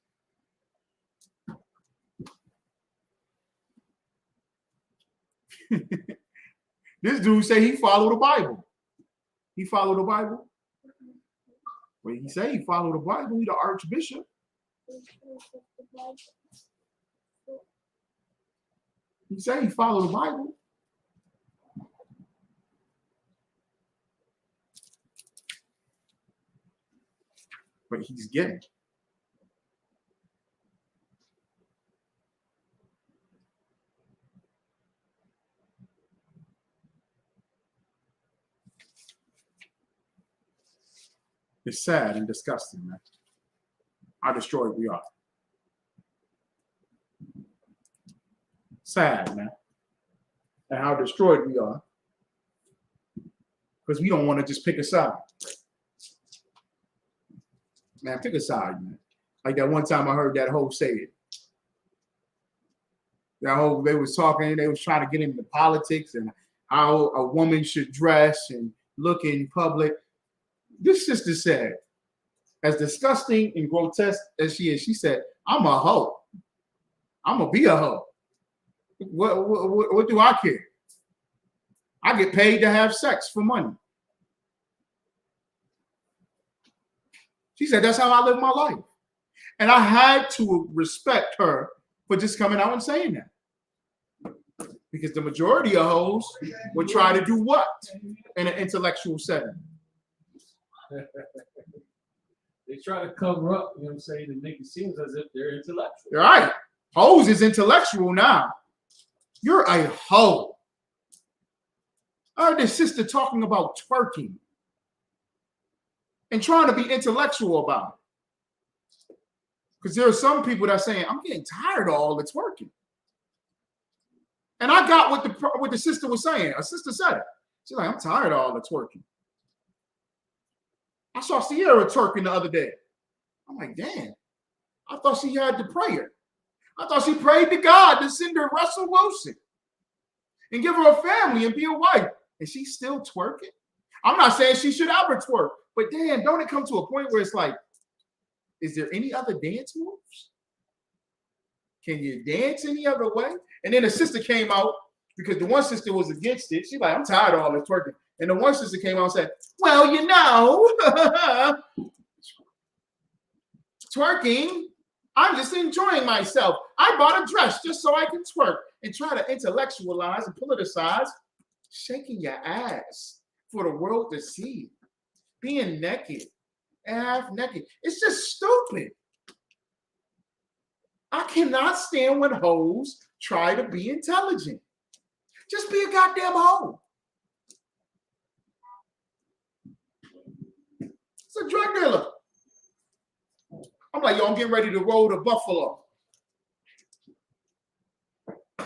Speaker 1: This dude say he followed the Bible. He followed the Bible. Well, he say he followed the Bible. He the archbishop. He say he followed the Bible. But he's gay. It's sad and disgusting, man. How destroyed we are. Sad, man. And how destroyed we are. Because we don't want to just pick a side. Man, pick a side, man. Like that one time I heard that hoe say it. That whole, they was talking, they was trying to get into politics and how a woman should dress and look in public. This sister said, as disgusting and grotesque as she is, she said, I'm a hoe. I'm going to be a hoe. What do I care? I get paid to have sex for money. She said, that's how I live my life. And I had to respect her for just coming out and saying that. Because the majority of hoes would try to do what in an intellectual setting?
Speaker 3: They try to cover up, you know what I'm saying, and make it seem as if they're intellectual.
Speaker 1: Right. Hoes is intellectual now. You're a hoe. I heard this sister talking about twerking and trying to be intellectual about it. Because there are some people that are saying, I'm getting tired of all the twerking. And I got what the sister was saying. A sister said it. She's like, I'm tired of all the twerking. I saw Sierra twerking the other day. I'm like, damn. I thought she had the prayer. I thought she prayed to God to send her Russell Wilson and give her a family and be a wife. And she's still twerking. I'm not saying she should ever twerk, but damn, don't it come to a point where it's like, is there any other dance moves? Can you dance any other way? And then the sister came out because the one sister was against it. She's like, I'm tired of all the twerking. And the one sister came out and said, well, you know, twerking, I'm just enjoying myself. I bought a dress just so I can twerk and try to intellectualize and politicize shaking your ass for the world to see. Being naked, half naked. It's just stupid. I cannot stand when hoes try to be intelligent. Just be a goddamn hoe. It's a drug dealer. I'm like, yo, I'm getting ready to roll to Buffalo.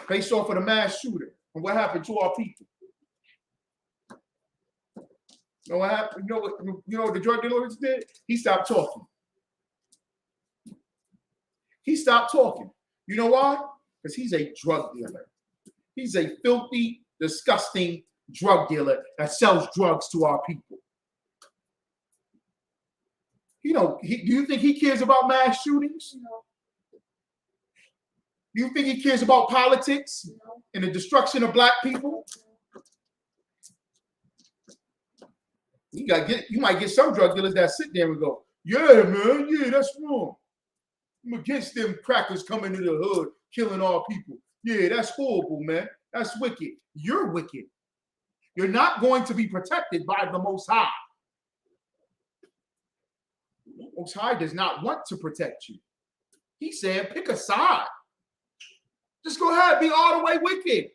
Speaker 1: Based off of the mass shooter and what happened to our people. You know what happened? You know what the drug dealer did? He stopped talking. He stopped talking. You know why? Because he's a drug dealer. He's a filthy, disgusting drug dealer that sells drugs to our people. You know, do you think he cares about mass shootings?
Speaker 2: No.
Speaker 1: Do you think he cares about politics
Speaker 2: No.
Speaker 1: and the destruction of black people? You might get some drug dealers that sit there and go, yeah, man, yeah, that's wrong. I'm against them crackers coming to the hood, killing all people. Yeah, that's horrible, man. That's wicked. You're wicked. You're not going to be protected by the Most High. The Most High does not want to protect you. He said, pick a side. Just go ahead, be all the way wicked.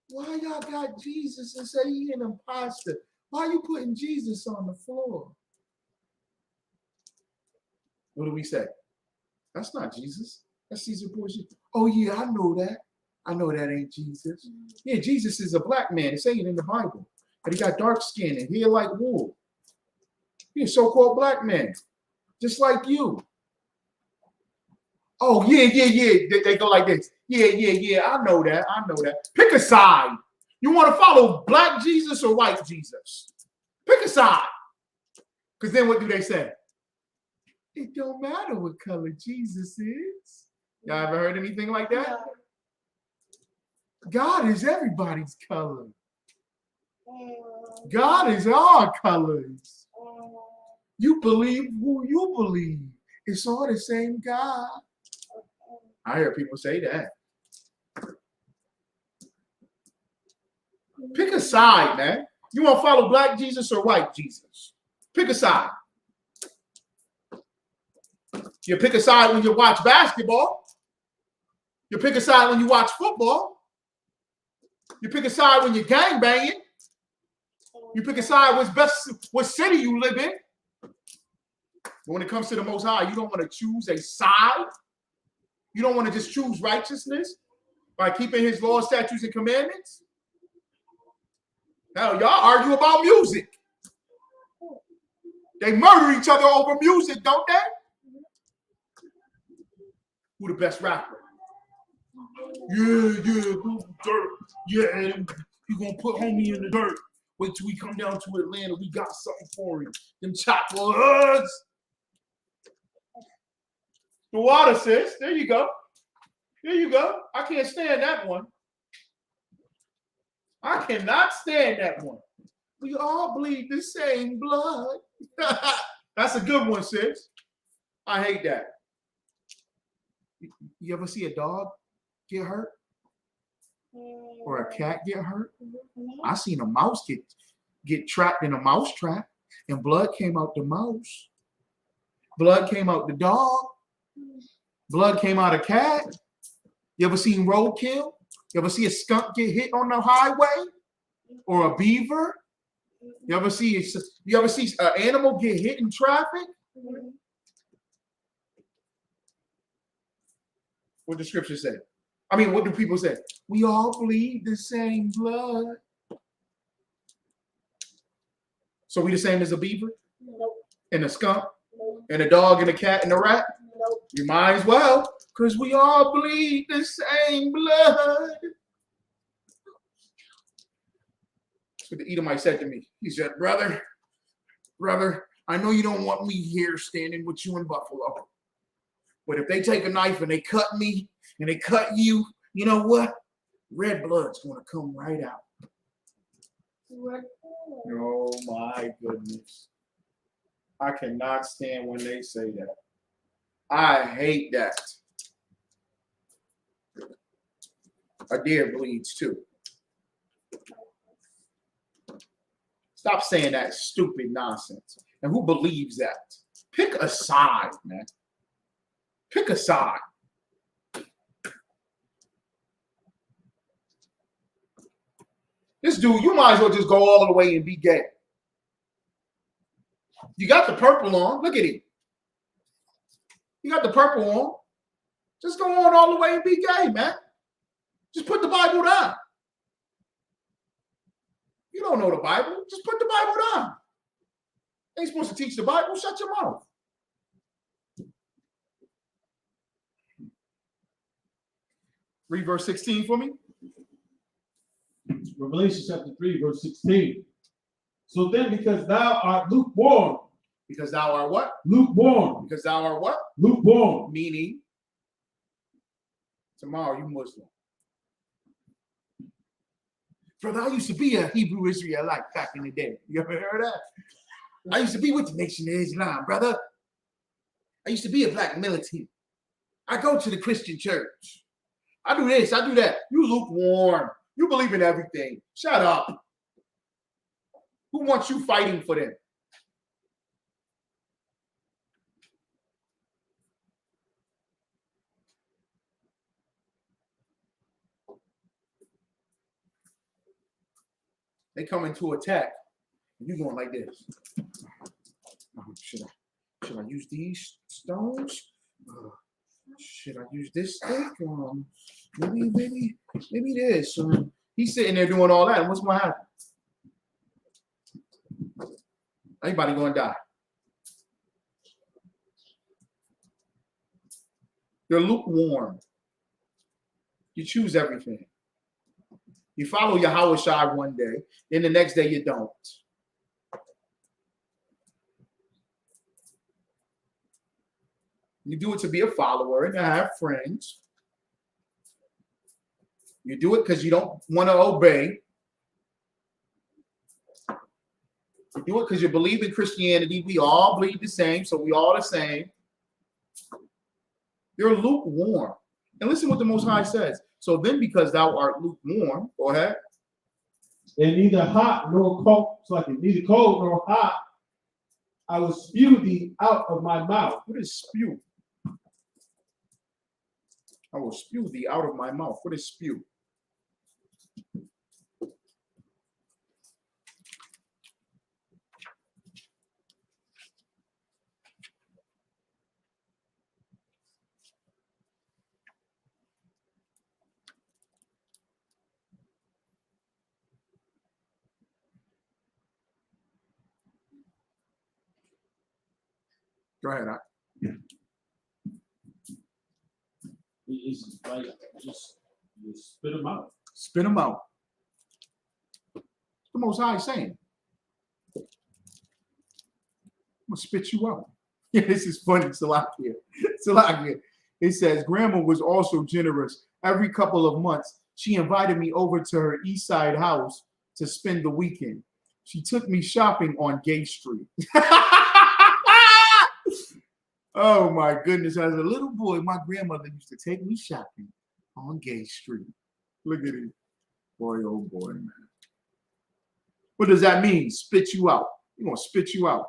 Speaker 1: Why y'all got Jesus and say he an imposter? Why are you putting Jesus on the floor? What do we say? That's not Jesus. That's Caesar Borgia. Oh yeah, I know that. I know that ain't Jesus. Yeah, Jesus is a black man. It's saying in the Bible. But he got dark skin and hair like wool. He's a so-called black man. Just like you. Oh, yeah. They go like this. Yeah. I know that. Pick a side. You want to follow black Jesus or white Jesus? Pick a side. Because then what do they say? It don't matter what color Jesus is. Y'all ever heard anything like that? God is everybody's color. God is all colors. You believe who you believe. It's all the same God. I hear people say that. Pick a side, man. You want to follow black Jesus or white Jesus? Pick a side. You pick a side when you watch basketball. You pick a side when you watch football. You pick a side when you're gangbanging. You pick a side what city you live in. When it comes to the Most High, you don't want to choose a side. You don't want to just choose righteousness by keeping his laws, statutes, and commandments. Now, y'all argue about music. They murder each other over music, don't they? Who the best rapper? Yeah, go dirt. Yeah, you gonna put homie in the dirt. Wait till we come down to Atlanta. We got something for him. Them chopper hoods. The water, sis. There you go. I can't stand that one. I cannot stand that one. We all bleed the same blood. That's a good one, sis. I hate that. You ever see a dog get hurt? Or a cat get hurt? I seen a mouse get trapped in a mouse trap and blood came out the mouse. Blood came out the dog. Blood came out of cat. You ever seen roadkill? You ever see a skunk get hit on the highway? Or a beaver? You ever see an animal get hit in traffic? What the scripture say? I mean, what do people say? We all bleed the same blood. So we the same as a beaver?
Speaker 2: Nope.
Speaker 1: And a skunk?
Speaker 2: Nope.
Speaker 1: And a dog and a cat and a rat?
Speaker 2: Nope.
Speaker 1: You might as well, because we all bleed the same blood. That's what the Edomite said to me. He said, brother, I know you don't want me here standing with you in Buffalo. But if they take a knife and they cut me and they cut you, you know what? Red blood's going to come right out. Oh, my goodness. I cannot stand when they say that. I hate that. A deer bleeds too. Stop saying that stupid nonsense. And who believes that? Pick a side, man. Pick a side. This dude, you might as well just go all the way and be gay. You got the purple on. Look at him. You got the purple on. Just go on all the way and be gay, man. Just put the Bible down. You don't know the Bible. Just put the Bible down. Ain't supposed to teach the Bible. Shut your mouth. Read verse 16 for me.
Speaker 3: Revelation chapter 3, verse 16. So then, because thou art lukewarm.
Speaker 1: Because thou art what?
Speaker 3: Lukewarm.
Speaker 1: Because thou art what?
Speaker 3: Lukewarm.
Speaker 1: Meaning, tomorrow you Muslim. Brother, I used to be a Hebrew Israelite back in the day. You ever heard that? I used to be with the Nation of Islam, brother. I used to be a black militant. I go to the Christian church. I do this, I do that. You lukewarm. You believe in everything. Shut up. Who wants you fighting for them? They coming to attack. And you going like this. Should I use these stones? Should I use this stick? Maybe this. He's sitting there doing all that. And what's going to happen? Anybody going to die? You're lukewarm. You choose everything. You follow your Hawashai one day, then the next day you don't. You do it to be a follower and to have friends. You do it because you don't want to obey. You do it because you believe in Christianity. We all believe the same, so we all the same. You're lukewarm. And listen what the Most High says. So then, because thou art lukewarm, go ahead.
Speaker 3: And neither hot nor cold, so like neither cold nor hot, I will spew thee out of my mouth.
Speaker 1: What is spew? I will spew thee out of my mouth. What is spew? Go ahead.
Speaker 3: It's like just you spit them out.
Speaker 1: Spit them out. The Most High is saying, I'm going to spit you out. Yeah, this is funny. Salakia. It says, Grandma was also generous. Every couple of months, she invited me over to her east side house to spend the weekend. She took me shopping on Gay Street. Oh my goodness. As a little boy, my grandmother used to take me shopping on Gay Street. Look at it. Boy, oh boy, man. What does that mean? Spit you out. You're going to spit you out.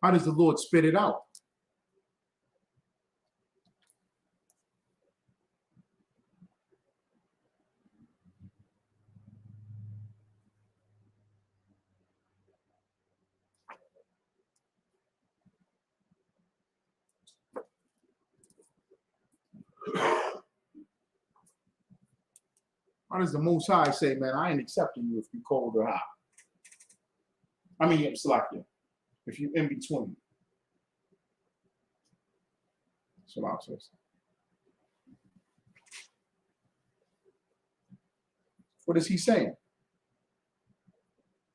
Speaker 1: How does the Lord spit it out? How does the Most High say, man, I ain't accepting you if you cold or hot? I mean, it's like you. If you in between. That's what I says. What is he saying?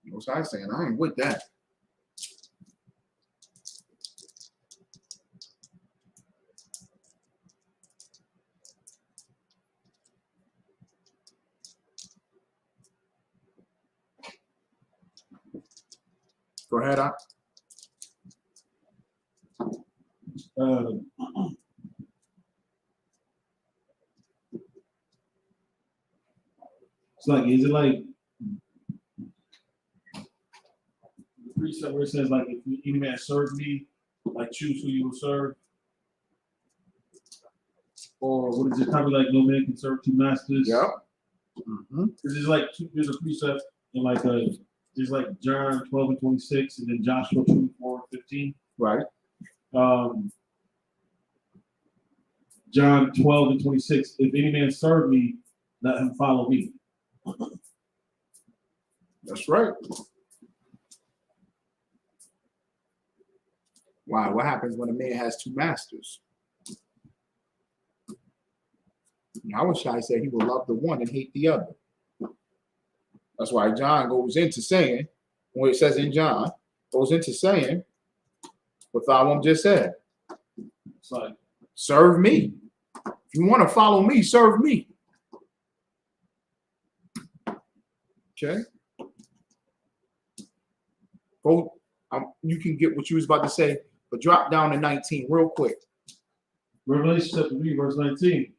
Speaker 1: The Most High saying, I ain't with that. Go ahead, Ak.
Speaker 3: It's like, is it like the precept where it says, like, if any man serve me, like, choose who you will serve? Or what is it kind of like, no man can serve two masters?
Speaker 1: Yep.
Speaker 3: Because there's like there's a precept in like there's like John 12 and 26, and then Joshua 24 15.
Speaker 1: Right.
Speaker 3: John 12 and 26. If any man serve me, let him follow me.
Speaker 1: That's right. Why? What happens when a man has two masters? I wish I said he will love the one and hate the other. That's why John goes into saying, when it says in John, goes into saying what Thalwam just said.
Speaker 3: It's like,
Speaker 1: serve me. If you want to follow me, serve me. Okay. Go. You can get what you was about to say, but drop down to 19 real quick.
Speaker 3: Revelation chapter 3, verse 19.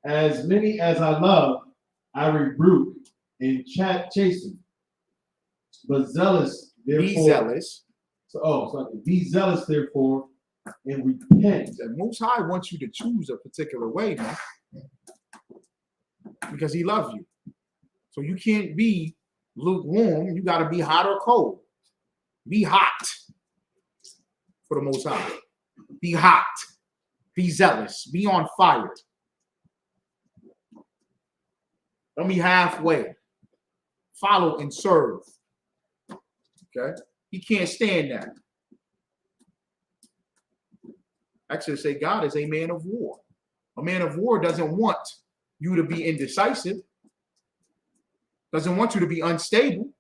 Speaker 3: As many as I love, I rebuke and chasten. But zealous, therefore.
Speaker 1: Be zealous.
Speaker 3: Be zealous, therefore, and repent.
Speaker 1: The Most High wants you to choose a particular way, man, because He loves you. So you can't be lukewarm. You got to be hot or cold. Be hot for the Most High. Be hot. Be zealous. Be on fire. Don't be halfway. Follow and serve. Okay? He can't stand that. Actually, say God is a man of war. A man of war doesn't want you to be indecisive. Doesn't want you to be unstable.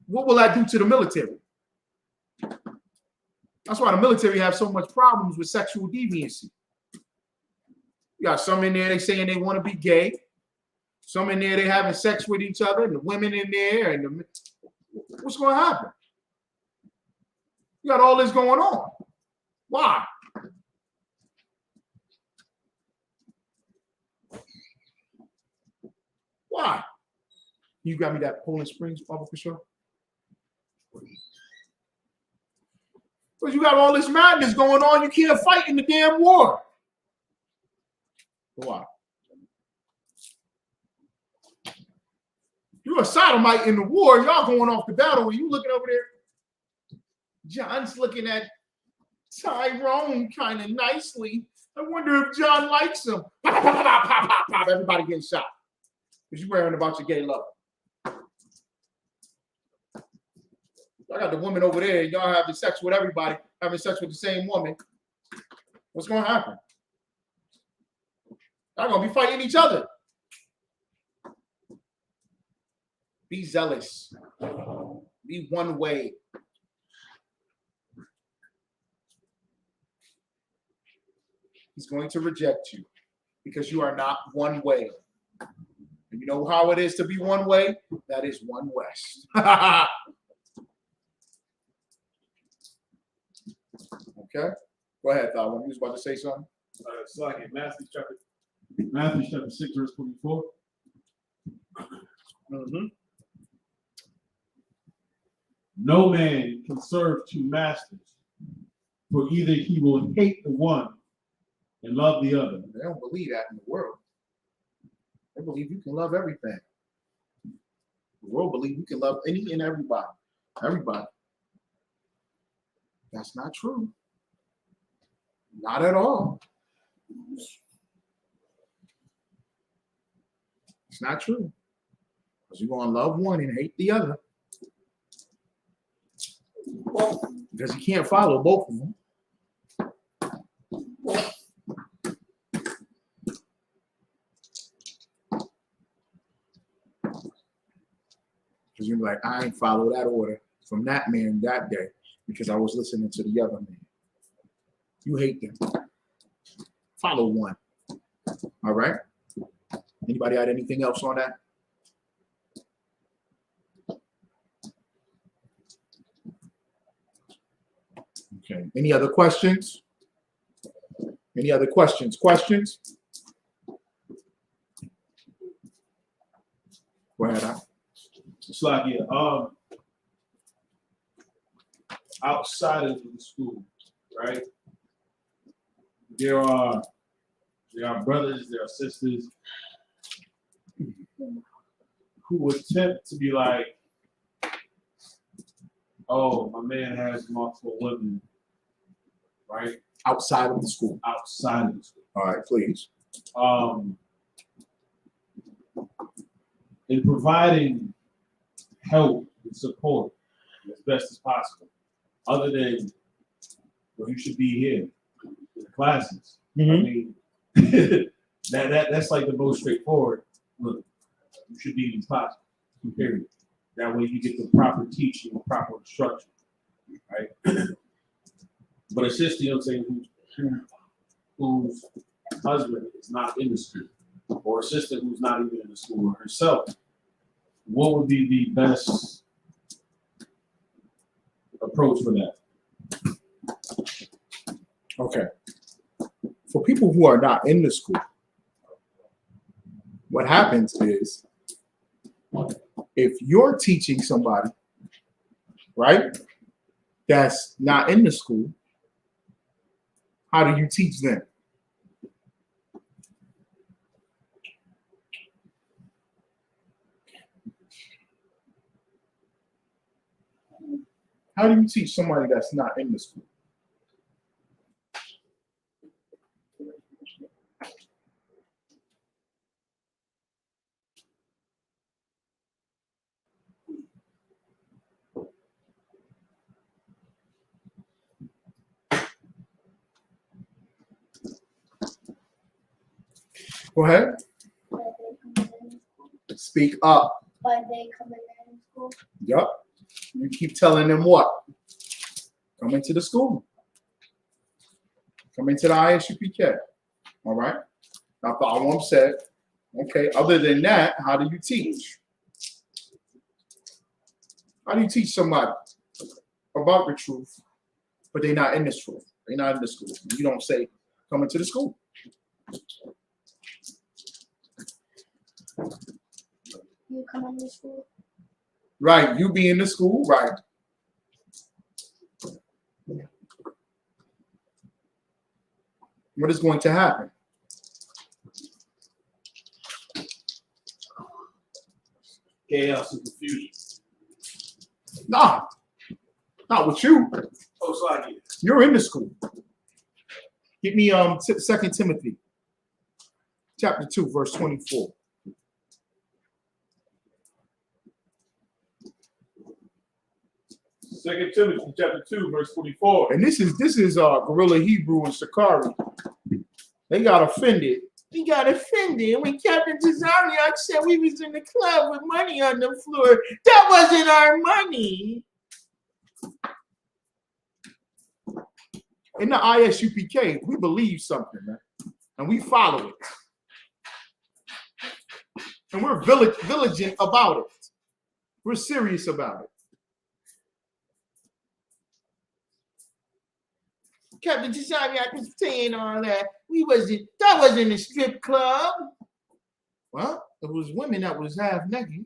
Speaker 1: What will that do to the military? That's why the military have so much problems with sexual deviancy. You got some in there, they saying they want to be gay. Some in there, they having sex with each other, and the women in there, and what's going to happen? You got all this going on. Why? Why? You got me that Poland Springs bubble for sure? Because you got all this madness going on, you can't fight in the damn war. Why? You're a sodomite in the war, y'all going off the battle, and you looking over there. John's looking at Tyrone kind of nicely. I wonder if John likes him. Pop, pop, pop, pop, pop, pop, pop. Everybody getting shot. Because you're worrying about your gay lover. I got the woman over there. Y'all having sex with everybody, having sex with the same woman. What's going to happen? Y'all going to be fighting each other. Be zealous. Be one way. He's going to reject you because you are not one way. And you know how it is to be one way? That is one West. Okay? Go ahead, Thalwam. You was about to say something?
Speaker 3: So like in Matthew chapter 6, verse 24.
Speaker 1: Mm-hmm.
Speaker 3: No man can serve two masters, for either he will hate the one and love the other.
Speaker 1: They don't believe that in the world. They believe you can love everything. The world believes you can love any and everybody. Everybody. That's not true. Not at all. It's not true. Because you're going to love one and hate the other. Because you can't follow both of them. Because you're like, I ain't follow that order from that man that day because I was listening to the other man. You hate them. Follow one. All right? Anybody had anything else on that? Okay. Any other questions? Any other questions? Questions? Go ahead. Al.
Speaker 3: It's like, outside of the school, right? There are brothers, there are sisters who attempt to be like, oh, my man has multiple women, right?
Speaker 1: Outside of the school.
Speaker 3: Outside of the school.
Speaker 1: All right, please.
Speaker 3: In providing help and support as best as possible, other than, well, you should be here in the classes. I mean, that's like the most straightforward. Look, you should be in these classes, period. That way you get the proper teaching, the proper instruction, right? But a sister, you know what I'm saying, whose husband is not in the school, or a sister who's not even in the school herself, what would be the best approach for that?
Speaker 1: Okay. For people who are not in the school, what happens is if you're teaching somebody, right, that's not in the school, how do you teach them? How do you teach somebody that's not in the school? Go ahead.
Speaker 2: By they coming in,
Speaker 1: Speak up.
Speaker 2: by they coming in school.
Speaker 1: Yup. You keep telling them what? Come into the school. Come into the ISUPK. All right. Now, I've said, okay, other than that, how do you teach? How do you teach somebody about the truth, but they're not in this truth? They're not in the school. You don't say, come into the school.
Speaker 2: You come into school.
Speaker 1: Right. You be in the school, right. What is going to happen?
Speaker 3: Chaos and confusion.
Speaker 1: Nah, not with you.
Speaker 3: Oh, so I get it.
Speaker 1: You're in the school. Give me 2 Timothy chapter 2, verse 24.
Speaker 3: Second Timothy chapter 2, verse 44.
Speaker 1: And this is Gorilla Hebrew and Sakari. They got offended. We got offended when Captain Tazariak said we was in the club with money on the floor. That wasn't our money. In the ISUPK, we believe something, man, and we follow it. And we're vigilant about it. We're serious about it. Captain Tazariak was saying all that. That wasn't a strip club. Well, there was women that was half naked,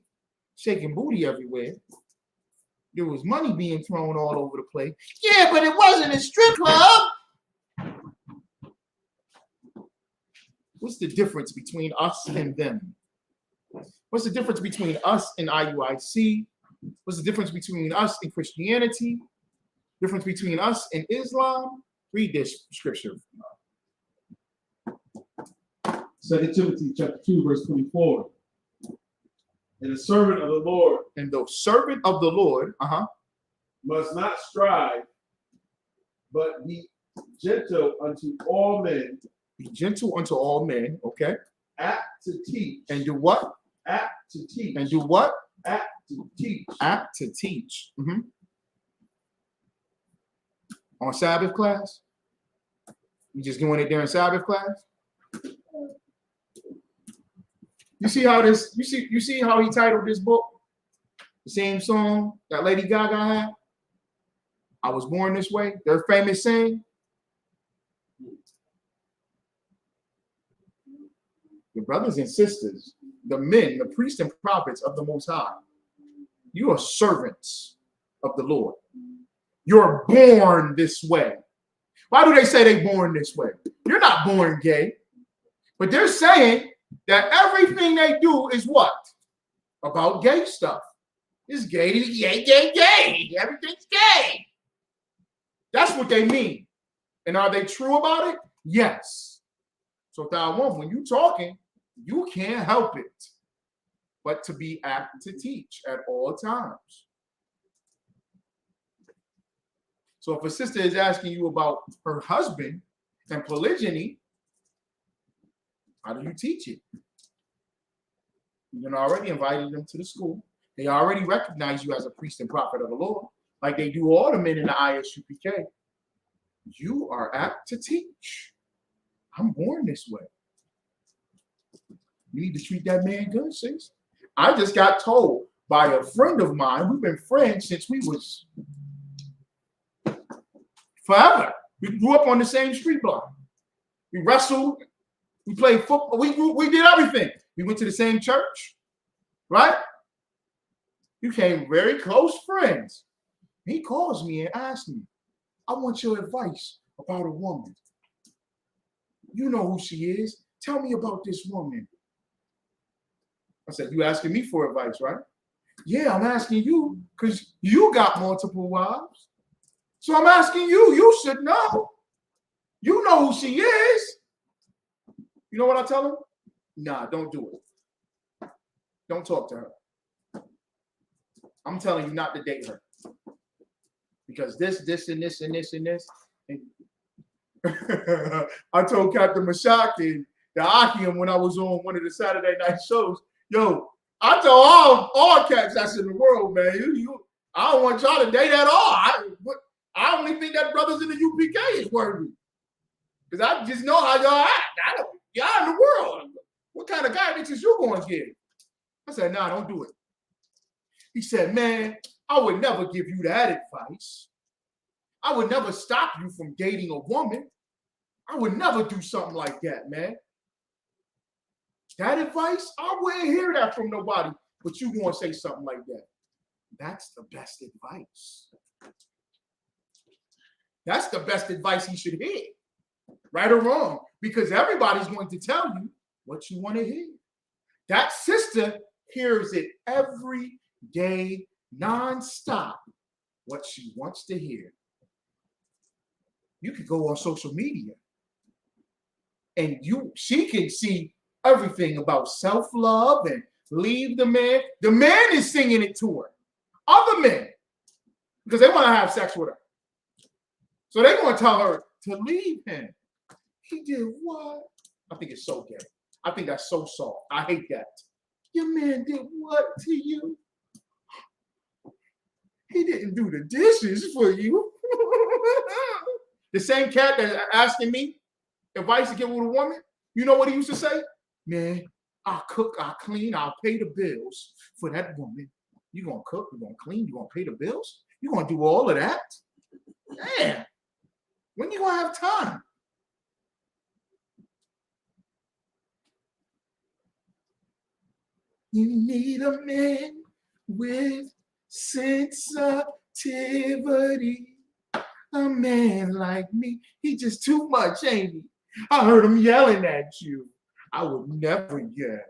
Speaker 1: shaking booty everywhere. There was money being thrown all over the place. Yeah, but it wasn't a strip club. What's the difference between us and them? What's the difference between us and IUIC? What's the difference between us and Christianity? Difference between us and Islam? Read this scripture.
Speaker 3: 2 Timothy chapter 2, verse 24. And the servant of the Lord.
Speaker 1: And the servant of the Lord,
Speaker 3: must not strive, but be gentle unto all men.
Speaker 1: Be gentle unto all men, okay?
Speaker 3: Apt to teach.
Speaker 1: And do what?
Speaker 3: Apt to teach.
Speaker 1: And do what?
Speaker 3: Apt to teach.
Speaker 1: Apt to teach. On Sabbath class? You just doing it during Sabbath class? You see how you see how he titled this book? The same song that Lady Gaga had? I Was Born This Way, their famous saying. The brothers and sisters, the men, the priests and prophets of the Most High, you are servants of the Lord. You're born this way. Why do they say they born this way? You're not born gay. But they're saying that everything they do is what? About gay stuff. It's gay, gay. Everything's gay. That's what they mean. And are they true about it? Yes. So that one, when you're talking, you can't help it but to be apt to teach at all times. So if a sister is asking you about her husband and polygyny, how do you teach it? You've already invited them to the school. They already recognize you as a priest and prophet of the Lord, like they do all the men in the ISUPK. You are apt to teach. I'm born this way. You need to treat that man good, sis. I just got told by a friend of mine, we've been friends since we was forever. We grew up on the same street block. We wrestled, we played football, we did everything. We went to the same church, right? We became very close friends. He calls me and asks me, I want your advice about a woman. You know who she is. Tell me about this woman. I said, you asking me for advice, right? Yeah, I'm asking you because you got multiple wives. So I'm asking you. You should know. You know who she is. You know what I tell him? Nah, don't do it. Don't talk to her. I'm telling you not to date her. Because this, and this, and this, and this. And I told Captain Mashaki, the Akim, when I was on one of the Saturday night shows, yo, I told all cats that's in the world, man, I don't want y'all to date at all. I only think that brothers in the UPK is worthy. Because I just know how y'all act. Y'all in the world. What kind of guidance is you going to get? I said, nah, don't do it. He said, man, I would never give you that advice. I would never stop you from dating a woman. I would never do something like that, man. That advice, I wouldn't hear that from nobody, but you going to say something like that. That's the best advice. That's the best advice he should hear, right or wrong, because everybody's going to tell you what you want to hear. That sister hears it every day, nonstop, what she wants to hear. You could go on social media and she can see everything about self-love and leave the man. The man is singing it to her. Other men, because they want to have sex with her. So they're going to tell her to leave him. He did what? I think it's so gay. I think that's so soft. I hate that. Your man did what to you? He didn't do the dishes for you. The same cat that's asking me advice to get with a woman, you know what he used to say? Man, I'll cook, I'll clean, I'll pay the bills for that woman. You gonna cook, you gonna clean, you gonna pay the bills? You gonna do all of that? Man, when you gonna have time? You need a man with sensitivity. A man like me, he just too much, ain't he? I heard him yelling at you. I would never yell.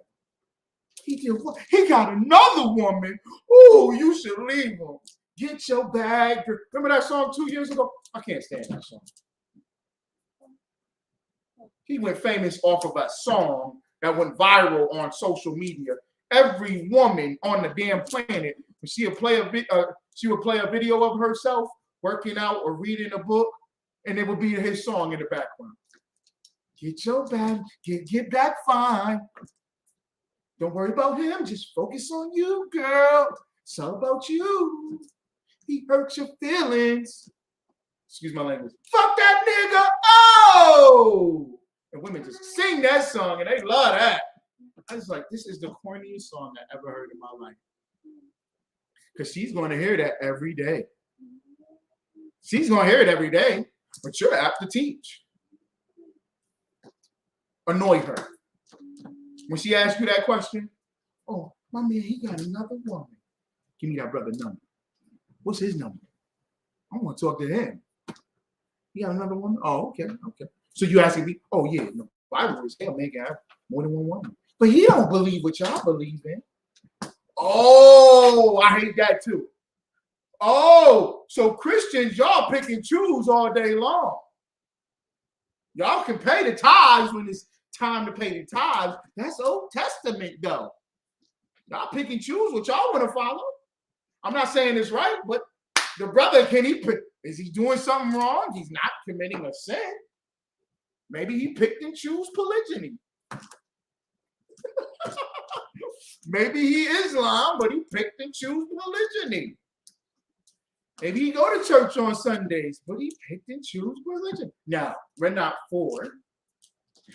Speaker 1: He did what? He got another woman. Oh, you should leave him. Get your bag. Remember that song 2 years ago? I can't stand that song. He went famous off of a song that went viral on social media. Every woman on the damn planet, she would play a video of herself working out or reading a book, and it would be his song in the background. Get your back, get back fine. Don't worry about him, just focus on you, girl. It's all about you. He hurt your feelings. Excuse my language. Fuck that nigga. Oh! And women just sing that song and they love that. I was like, this is the corniest song I ever heard in my life. Because she's going to hear that every day. She's going to hear it every day, but you're apt to teach. Annoy her. When she asks you that question, oh, my man, he got another woman. Give me that brother number. What's his number? I want to talk to him. He got another woman? Oh, okay. So you asking me, oh, yeah, no, Bible is hell, man, can have more than one woman. But he don't believe what y'all believe in. Oh, I hate that too. Oh, so Christians, y'all pick and choose all day long. Y'all can pay the tithes when it's time to pay the tithes. That's Old Testament, though. Y'all pick and choose what y'all want to follow. I'm not saying it's right, but the brother, is he doing something wrong? He's not committing a sin. Maybe he picked and chose polygyny. Maybe he Islam, but he picked and chose polygyny. Maybe he go to church on Sundays, but he picked and chose religion. Now, we're not for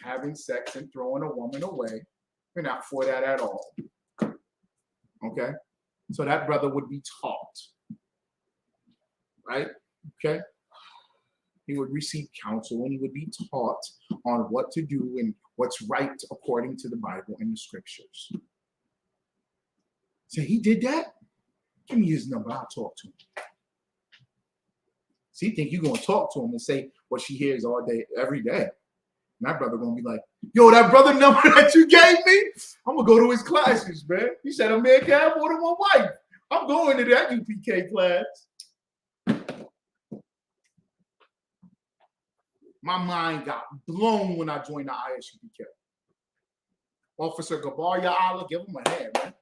Speaker 1: having sex and throwing a woman away. We're not for that at all. Okay? So that brother would be taught. Right? Okay? He would receive counsel and he would be taught on what to do and what's right according to the Bible and the scriptures. So he did that? Give me his number. I'll talk to him. So you think you're going to talk to him and say what she hears all day, every day. My brother going to be like, yo, that brother number that you gave me, I'm going to go to his classes, man. He said a man can have more than one wife. I'm going to that UPK class. My mind got blown when I joined the ISUPK. Officer Gabaria Allah, give him a hand, man.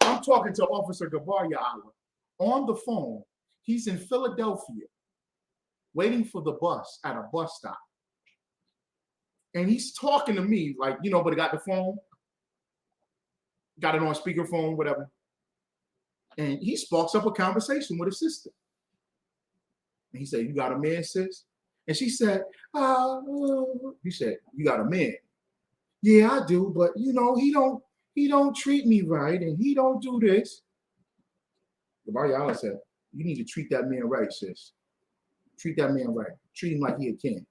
Speaker 1: I'm talking to Officer Gabaria Allah on the phone. He's in Philadelphia waiting for the bus at a bus stop. And he's talking to me like, but he got the phone, got it on speakerphone, whatever. And he sparks up a conversation with his sister. And he said, you got a man, sis? And she said, he said, you got a man? Yeah, I do, but he don't treat me right and he don't do this. Gabaria said, you need to treat that man right, sis. Treat that man right. Treat him like he a king.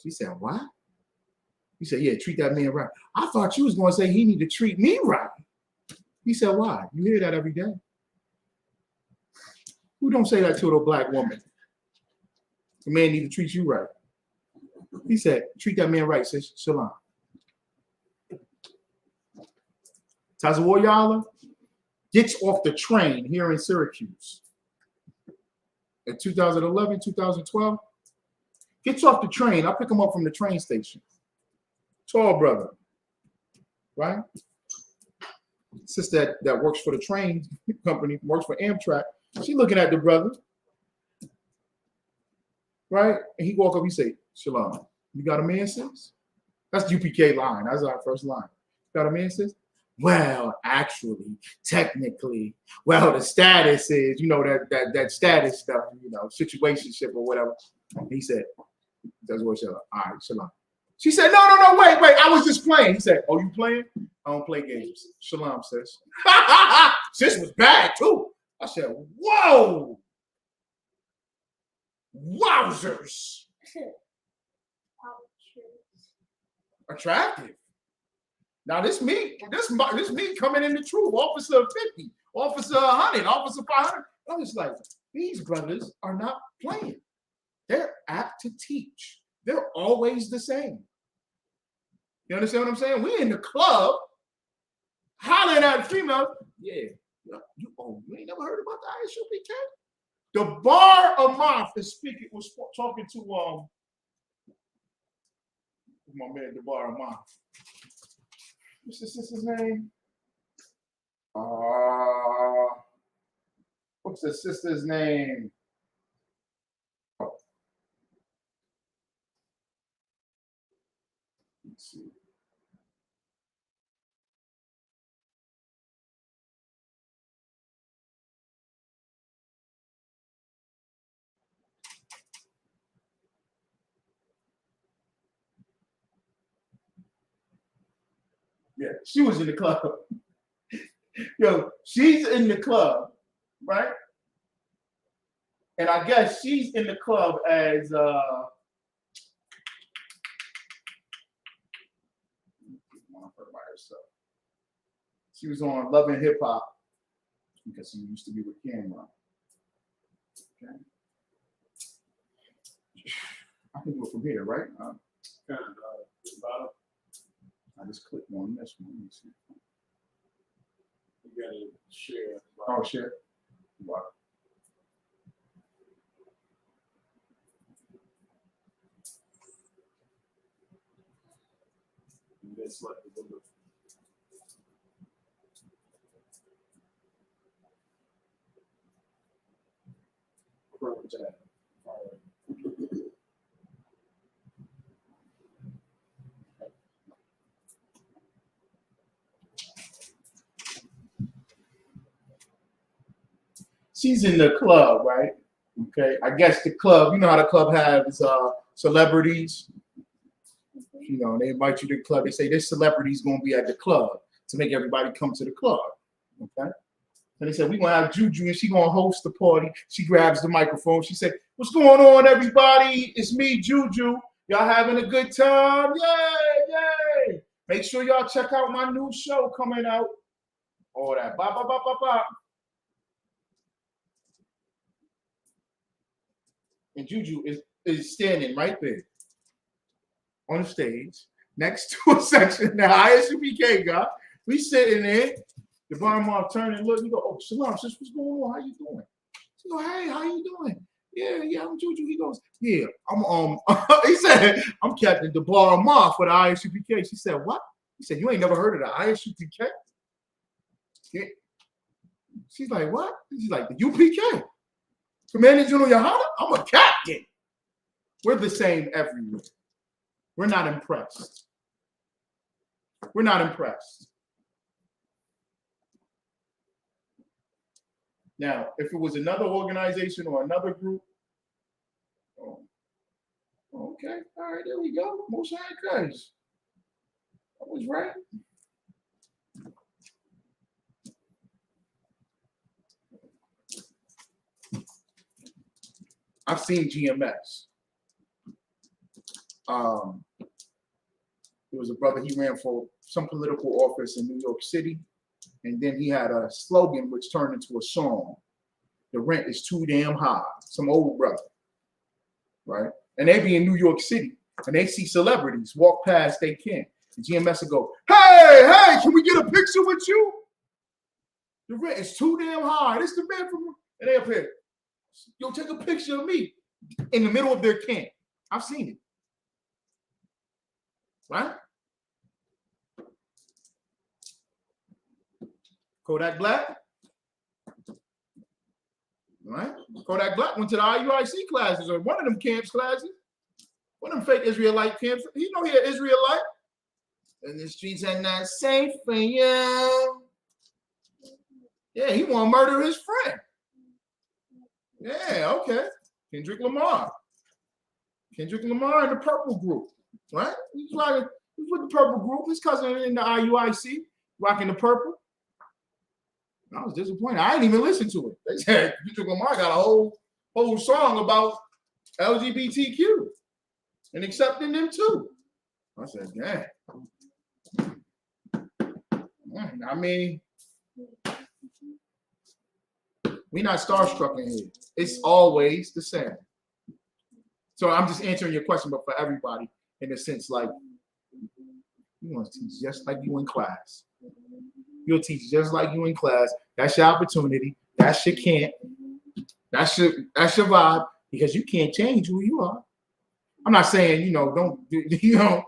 Speaker 1: She said, what? He said, yeah, treat that man right. I thought you was going to say he need to treat me right. He said, why? You hear that every day. Who don't say that to a black woman? The man need to treat you right. He said, treat that man right, sis. Shalom. Tazawoyala gets off the train here in Syracuse in 2011, 2012. Gets off the train. I pick him up from the train station. Tall brother, right? Sister that works for the train company, works for Amtrak. She looking at the brother, right? And he walk up, he say, Shalom, you got a man, sis? That's the UPK line. That's our first line. Got a man, sis? Well, actually, technically, the status is, that status stuff, situationship or whatever. And he said, that's what Shalom. All right, Shalom. She said, no, wait, I was just playing. He said, oh, you playing? I don't play games. Shalom, sis. Sis was bad, too. I said, whoa. Wowzers. Attractive. Now this me coming in the truth. Officer 50, Officer 100, Officer 500. I was like, these brothers are not playing. They're apt to teach. They're always the same. You understand what I'm saying? We in the club hollering at females. Yeah, you ain't never heard about the ISUPK? The bar of mouth was talking to my man, the bar of mouth. What's the sister's name? What's the sister's name? Oh. Let's see. Yeah, she was in the club. Yo, she's in the club, right? And I guess she's in the club as by herself. She was on Love and Hip Hop because she used to be with Cameron. Okay. I can do it from here, right? I just clicked on this one. Let me see.
Speaker 3: You gotta share.
Speaker 1: Oh, shit. Wow.
Speaker 3: And then select the window. Chrome tab. All right.
Speaker 1: She's in the club, right? Okay. I guess the club, you know how the club has celebrities. You know, they invite you to the club. They say this celebrity's gonna be at the club to make everybody come to the club. Okay. And they said, we're gonna have Juju and she's gonna host the party. She grabs the microphone. She said, what's going on, everybody? It's me, Juju. Y'all having a good time? Yay, yay. Make sure y'all check out my new show coming out. All that. Bop, bop, bop, bop, bop. And Juju is standing right there on the stage next to a section that ISUPK got. We sitting there. The barman turned and looked. He go, oh, Shalom, sis, what's going on? How you doing? She go, hey, how you doing? Yeah, I'm Juju. He goes, yeah, I'm he said, I'm Captain DeBar Amar for the ISUPK. She said, what? He said, you ain't never heard of the ISUPK? Yeah. She's like, what? She's like, the UPK. Commander General Yohana, I'm a captain. We're the same everywhere. We're not impressed. We're not impressed. Now, if it was another organization or another group, oh, okay, all right, there we go. Most High guys. I was right. I've seen GMS. There was a brother, he ran for some political office in New York City, and then he had a slogan which turned into a song. The rent is too damn high. Some old brother, right? And they be in New York City, and they see celebrities walk past, they can't. And GMS will go, hey, can we get a picture with you? The rent is too damn high. This the man from, and they up here, yo, take a picture of me in the middle of their camp. I've seen it. Right? Kodak Black. Right? Kodak Black went to the IUIC classes or one of them camps classes. One of them fake Israelite camps. You know he an Israelite. And the streets are not safe for you. Yeah, he want to murder his friend. Yeah, okay. Kendrick Lamar in the purple group, right? He's with the purple group. His cousin in the IUIC, rocking the purple. I was disappointed. I didn't even listen to it. They said Kendrick Lamar got a whole song about LGBTQ and accepting them too. I said, damn. I mean, we're not starstruck in here. It's always the same. So I'm just answering your question, but for everybody, in a sense, like, you want to teach just like you in class. You'll teach just like you in class. That's your opportunity. That's your camp. That's your vibe, because you can't change who you are. I'm not saying, don't, you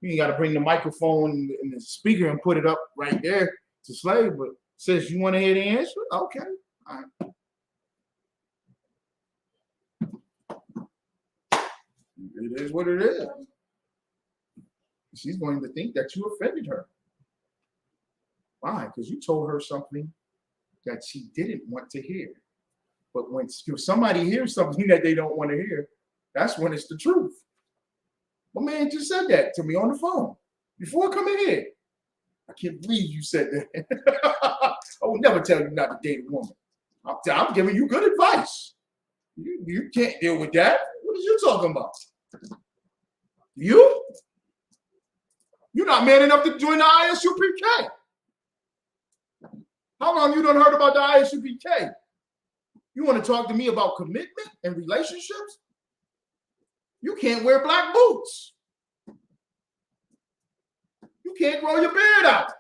Speaker 1: ain't got to bring the microphone and the speaker and put it up right there to slave, but since you want to hear the answer, okay. All right. It is what it is. She's going to think that you offended her. Why? Because you told her something that she didn't want to hear. But when somebody hears something that they don't want to hear, that's when it's the truth. My man just said that to me on the phone before coming here. I can't believe you said that. I would never tell you not to date a woman. I'm giving you good advice. You can't deal with that. What are you talking about? You're not man enough to join the ISUPK. How long you done heard about the ISUPK? You want to talk to me about commitment and relationships? You can't wear black boots. You can't grow your beard out.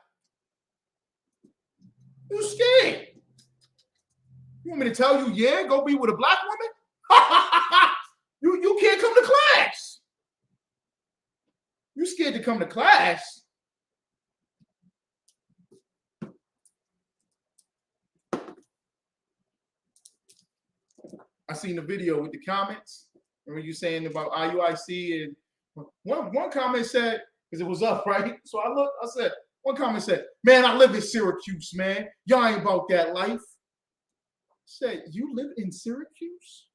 Speaker 1: You scared? You want me to tell you, yeah, go be with a black woman? You can't come to class. You scared to come to class. I seen the video with the comments. Remember you saying about IUIC, and one comment said, because it was up, right? So I looked, I said, one comment said, man, I live in Syracuse, man. Y'all ain't about that life. I said, you live in Syracuse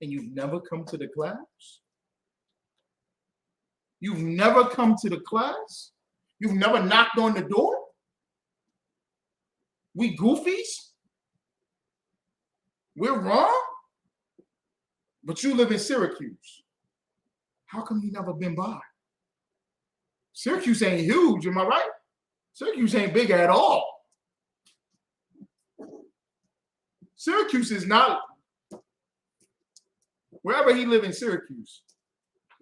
Speaker 1: and you've never come to the class? You've never come to the class? You've never knocked on the door? We goofies? We're wrong? But you live in Syracuse. How come you never been by? Syracuse ain't huge, am I right? Syracuse ain't big at all. Syracuse is not, wherever he live in Syracuse,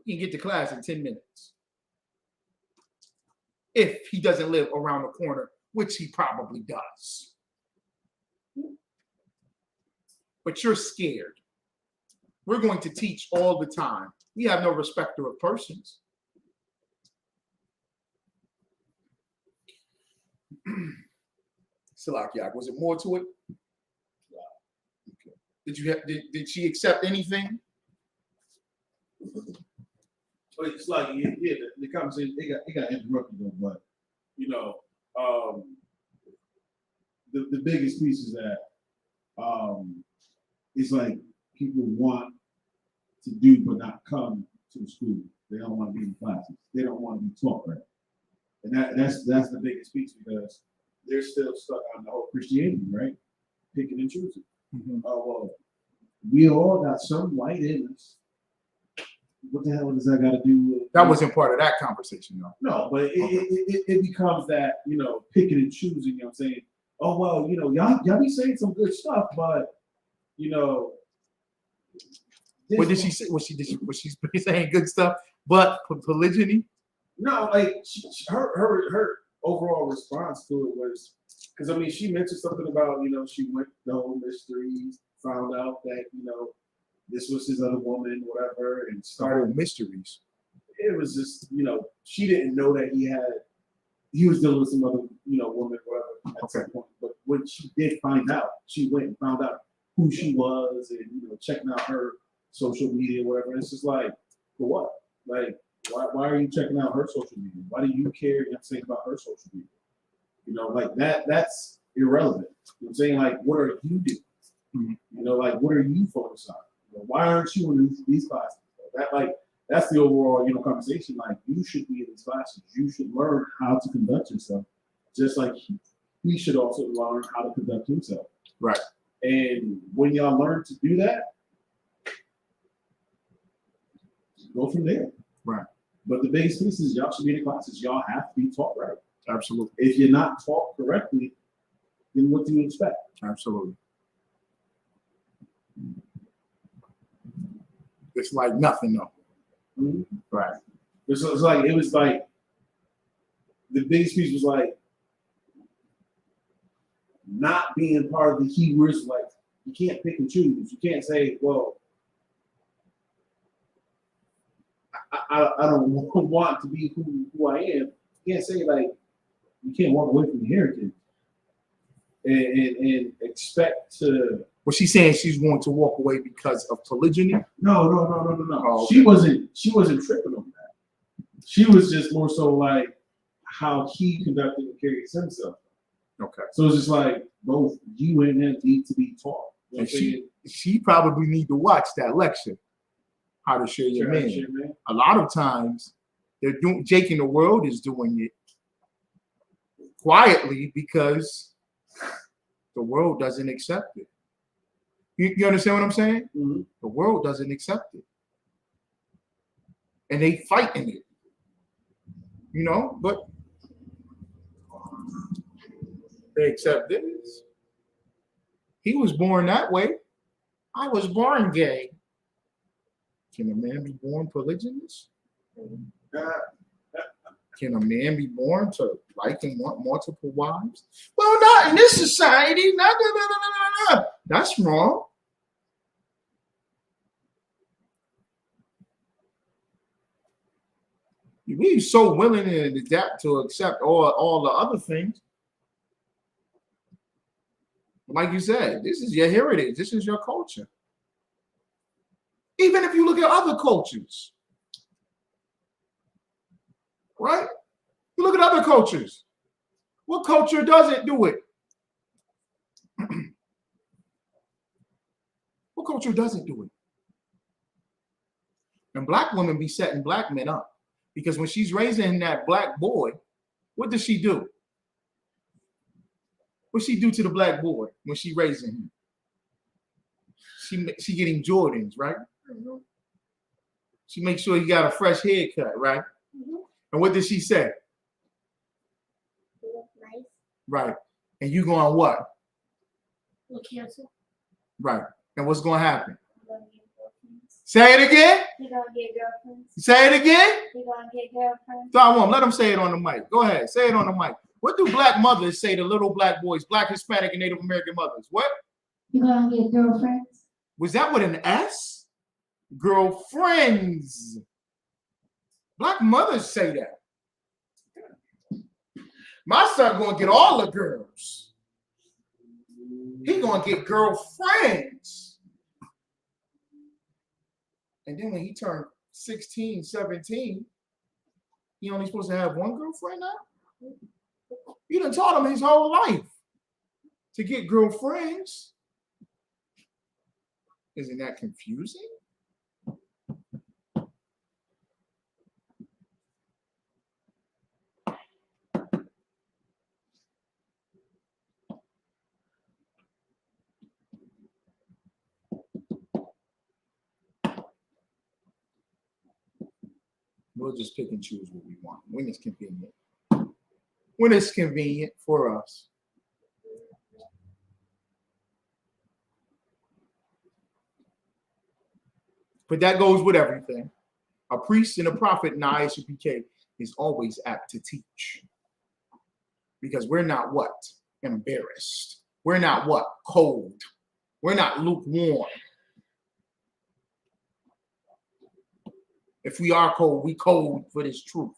Speaker 1: he can get to class in 10 minutes. If he doesn't live around the corner, which he probably does. But you're scared. We're going to teach all the time. We have no respecter of persons. Salakiak, was it more to it? Okay. Did she accept anything?
Speaker 3: But it's like, yeah, the conversation, it got interrupted though, but, you know, the biggest piece is that it's like people want to do but not come to the school. They don't want to be in classes. They don't want to be taught right. And that's the biggest piece, because they're still stuck on the whole Christianity, right? Picking and choosing. Mm-hmm. Well, we all got some light in us. What the hell does that got to do with?
Speaker 1: That wasn't part of that conversation, though.
Speaker 3: No, but it becomes that, you know, picking and choosing. You know what I'm saying? Oh well, you know, y'all be saying some good stuff, but you know.
Speaker 1: What did she say? Was she saying good stuff? But polygyny?
Speaker 3: No, like her overall response to it was, because I mean, she mentioned something about, you know, she went the whole mysteries, found out that, you know, this was his other woman, whatever, and started
Speaker 1: mysteries.
Speaker 3: It was just, you know, she didn't know that he was dealing with some other, you know, woman, whatever, at some point. But when she did find out, she went and found out who she was, and, you know, checking out her social media, whatever. And it's just like, for what? Like, why are you checking out her social media? Why do you care, you know what I'm saying, about her social media? You know, like that's irrelevant. You know what I'm saying? Like, what are you doing? Mm-hmm. You know, like, what are you focused on? You know, why aren't you in these classes? That's the overall, you know, conversation. Like, you should be in these classes. You should learn how to conduct yourself, just like he should also learn how to conduct himself.
Speaker 1: Right.
Speaker 3: And when y'all learn to do that, go from there.
Speaker 1: Right.
Speaker 3: But the biggest piece is y'all should be in the classes. Y'all have to be taught right.
Speaker 1: Absolutely.
Speaker 3: If you're not taught correctly, then what do you expect?
Speaker 1: Absolutely. It's like nothing, though.
Speaker 3: Mm-hmm.
Speaker 1: Right.
Speaker 3: It was like the biggest piece was like not being part of the Hebrews. Like, you can't pick and choose. You can't say, well, I don't want to be who I am. You can't say, like, you can't walk away from the heritage and expect to.
Speaker 1: Was she saying she's going to walk away because of polygyny?
Speaker 3: No.
Speaker 1: Oh, okay.
Speaker 3: She wasn't tripping on that. She was just more so like how he conducted and carried himself.
Speaker 1: Okay.
Speaker 3: So it's just like both you and him need to be taught. You know,
Speaker 1: and she probably need to watch that lecture. How to share your man. A lot of times, they're doing. Jake in the world is doing it quietly because the world doesn't accept it. You understand what I'm saying?
Speaker 3: Mm-hmm.
Speaker 1: The world doesn't accept it, and they fighting it. You know, but they accept this. He was born that way. I was born gay. Can a man be born polygynous? Can a man be born to like and want multiple wives? Well, not in this society. That's wrong. We're so willing and adapt to accept all the other things. Like you said, this is your heritage. This is your culture. Even if you look at other cultures, right? You look at other cultures. What culture doesn't do it? What culture doesn't do it? And black women be setting black men up. Because when she's raising that black boy, what does she do? What she do to the black boy when she raising him? She getting Jordans, right?
Speaker 2: Mm-hmm.
Speaker 1: She makes sure he got a fresh haircut, right?
Speaker 2: Mm-hmm.
Speaker 1: And what did she say?
Speaker 2: You look nice.
Speaker 1: Right. And you going what?
Speaker 2: You cancel.
Speaker 1: Right. And what's going to happen?
Speaker 2: You're gonna get girlfriends.
Speaker 1: Say it again.
Speaker 2: You're gonna get girlfriends.
Speaker 1: Say it again.
Speaker 2: You're gonna get girlfriends.
Speaker 1: So I want let them say it on the mic. Go ahead. Say it on the mic. What do black mothers say to little black boys, black, Hispanic, and Native American mothers? What?
Speaker 2: You're gonna get girlfriends.
Speaker 1: Was that with an S? Girlfriends. Black mothers say that. My son gonna get all the girls. He gonna get girlfriends. And then when he turned 16, 17, he only supposed to have one girlfriend now? You done taught him his whole life to get girlfriends. Isn't that confusing? We'll just pick and choose what we want when it's convenient. When it's convenient for us. But that goes with everything. A priest and a prophet in the ISUPK is always apt to teach. Because we're not what? Embarrassed. We're not what? Cold. We're not lukewarm. If we are cold, we cold for this truth.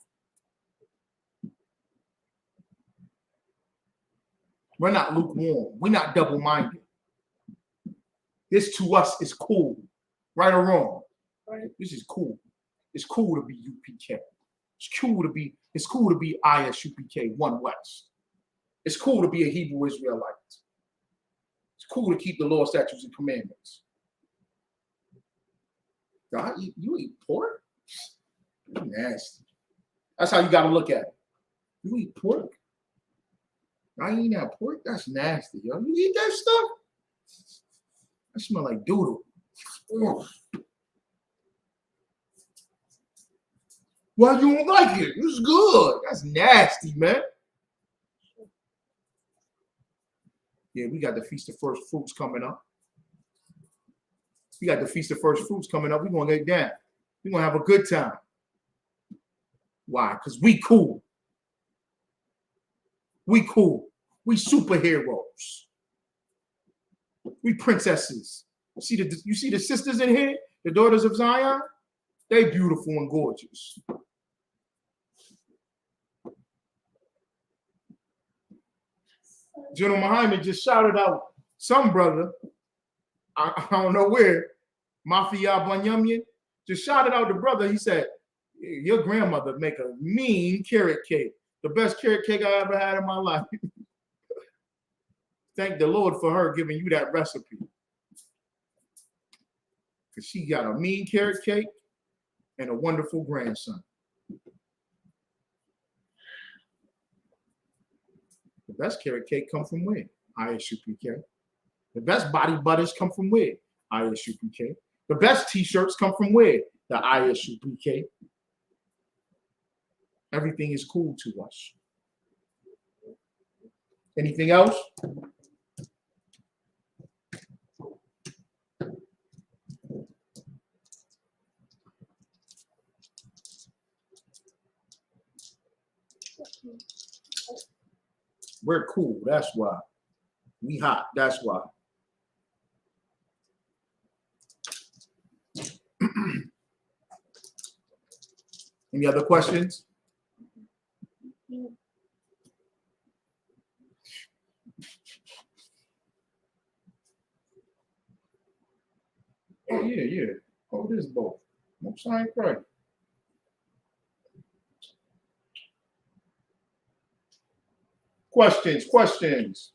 Speaker 1: We're not lukewarm. We're not double-minded. This to us is cool. Right or wrong? Right? This is cool. It's cool to be UPK. It's cool to be ISUPK 1 West. It's cool to be a Hebrew Israelite. It's cool to keep the law, statutes, and commandments. God, you eat pork? You're nasty. That's how you got to look at it. You eat pork? I ain't eating that pork. That's nasty, yo. You eat that stuff? That smell like doodle. Ugh. Why you don't like it? It's good. That's nasty, man. Yeah, we got the Feast of First Fruits coming up. We're going to get down. We're going to have a good time. Why? Because we cool. We cool. We superheroes. We princesses. You see the sisters in here? The daughters of Zion? They beautiful and gorgeous. General Muhammad just shouted out some brother, I don't know where, Mafia Banyamyan, just shouted out the brother. He said, your grandmother make a mean carrot cake. The best carrot cake I ever had in my life. Thank the Lord for her giving you that recipe. Because she got a mean carrot cake and a wonderful grandson. The best carrot cake come from where? ISUPK. The best body butters come from where? ISUPK. The best t-shirts come from where? The ISUPK. Everything is cool to us. Anything else? We're cool. That's why. We hot. That's why. Any other questions? Oh, yeah. Oh, it is both. Most I ain't right. Questions.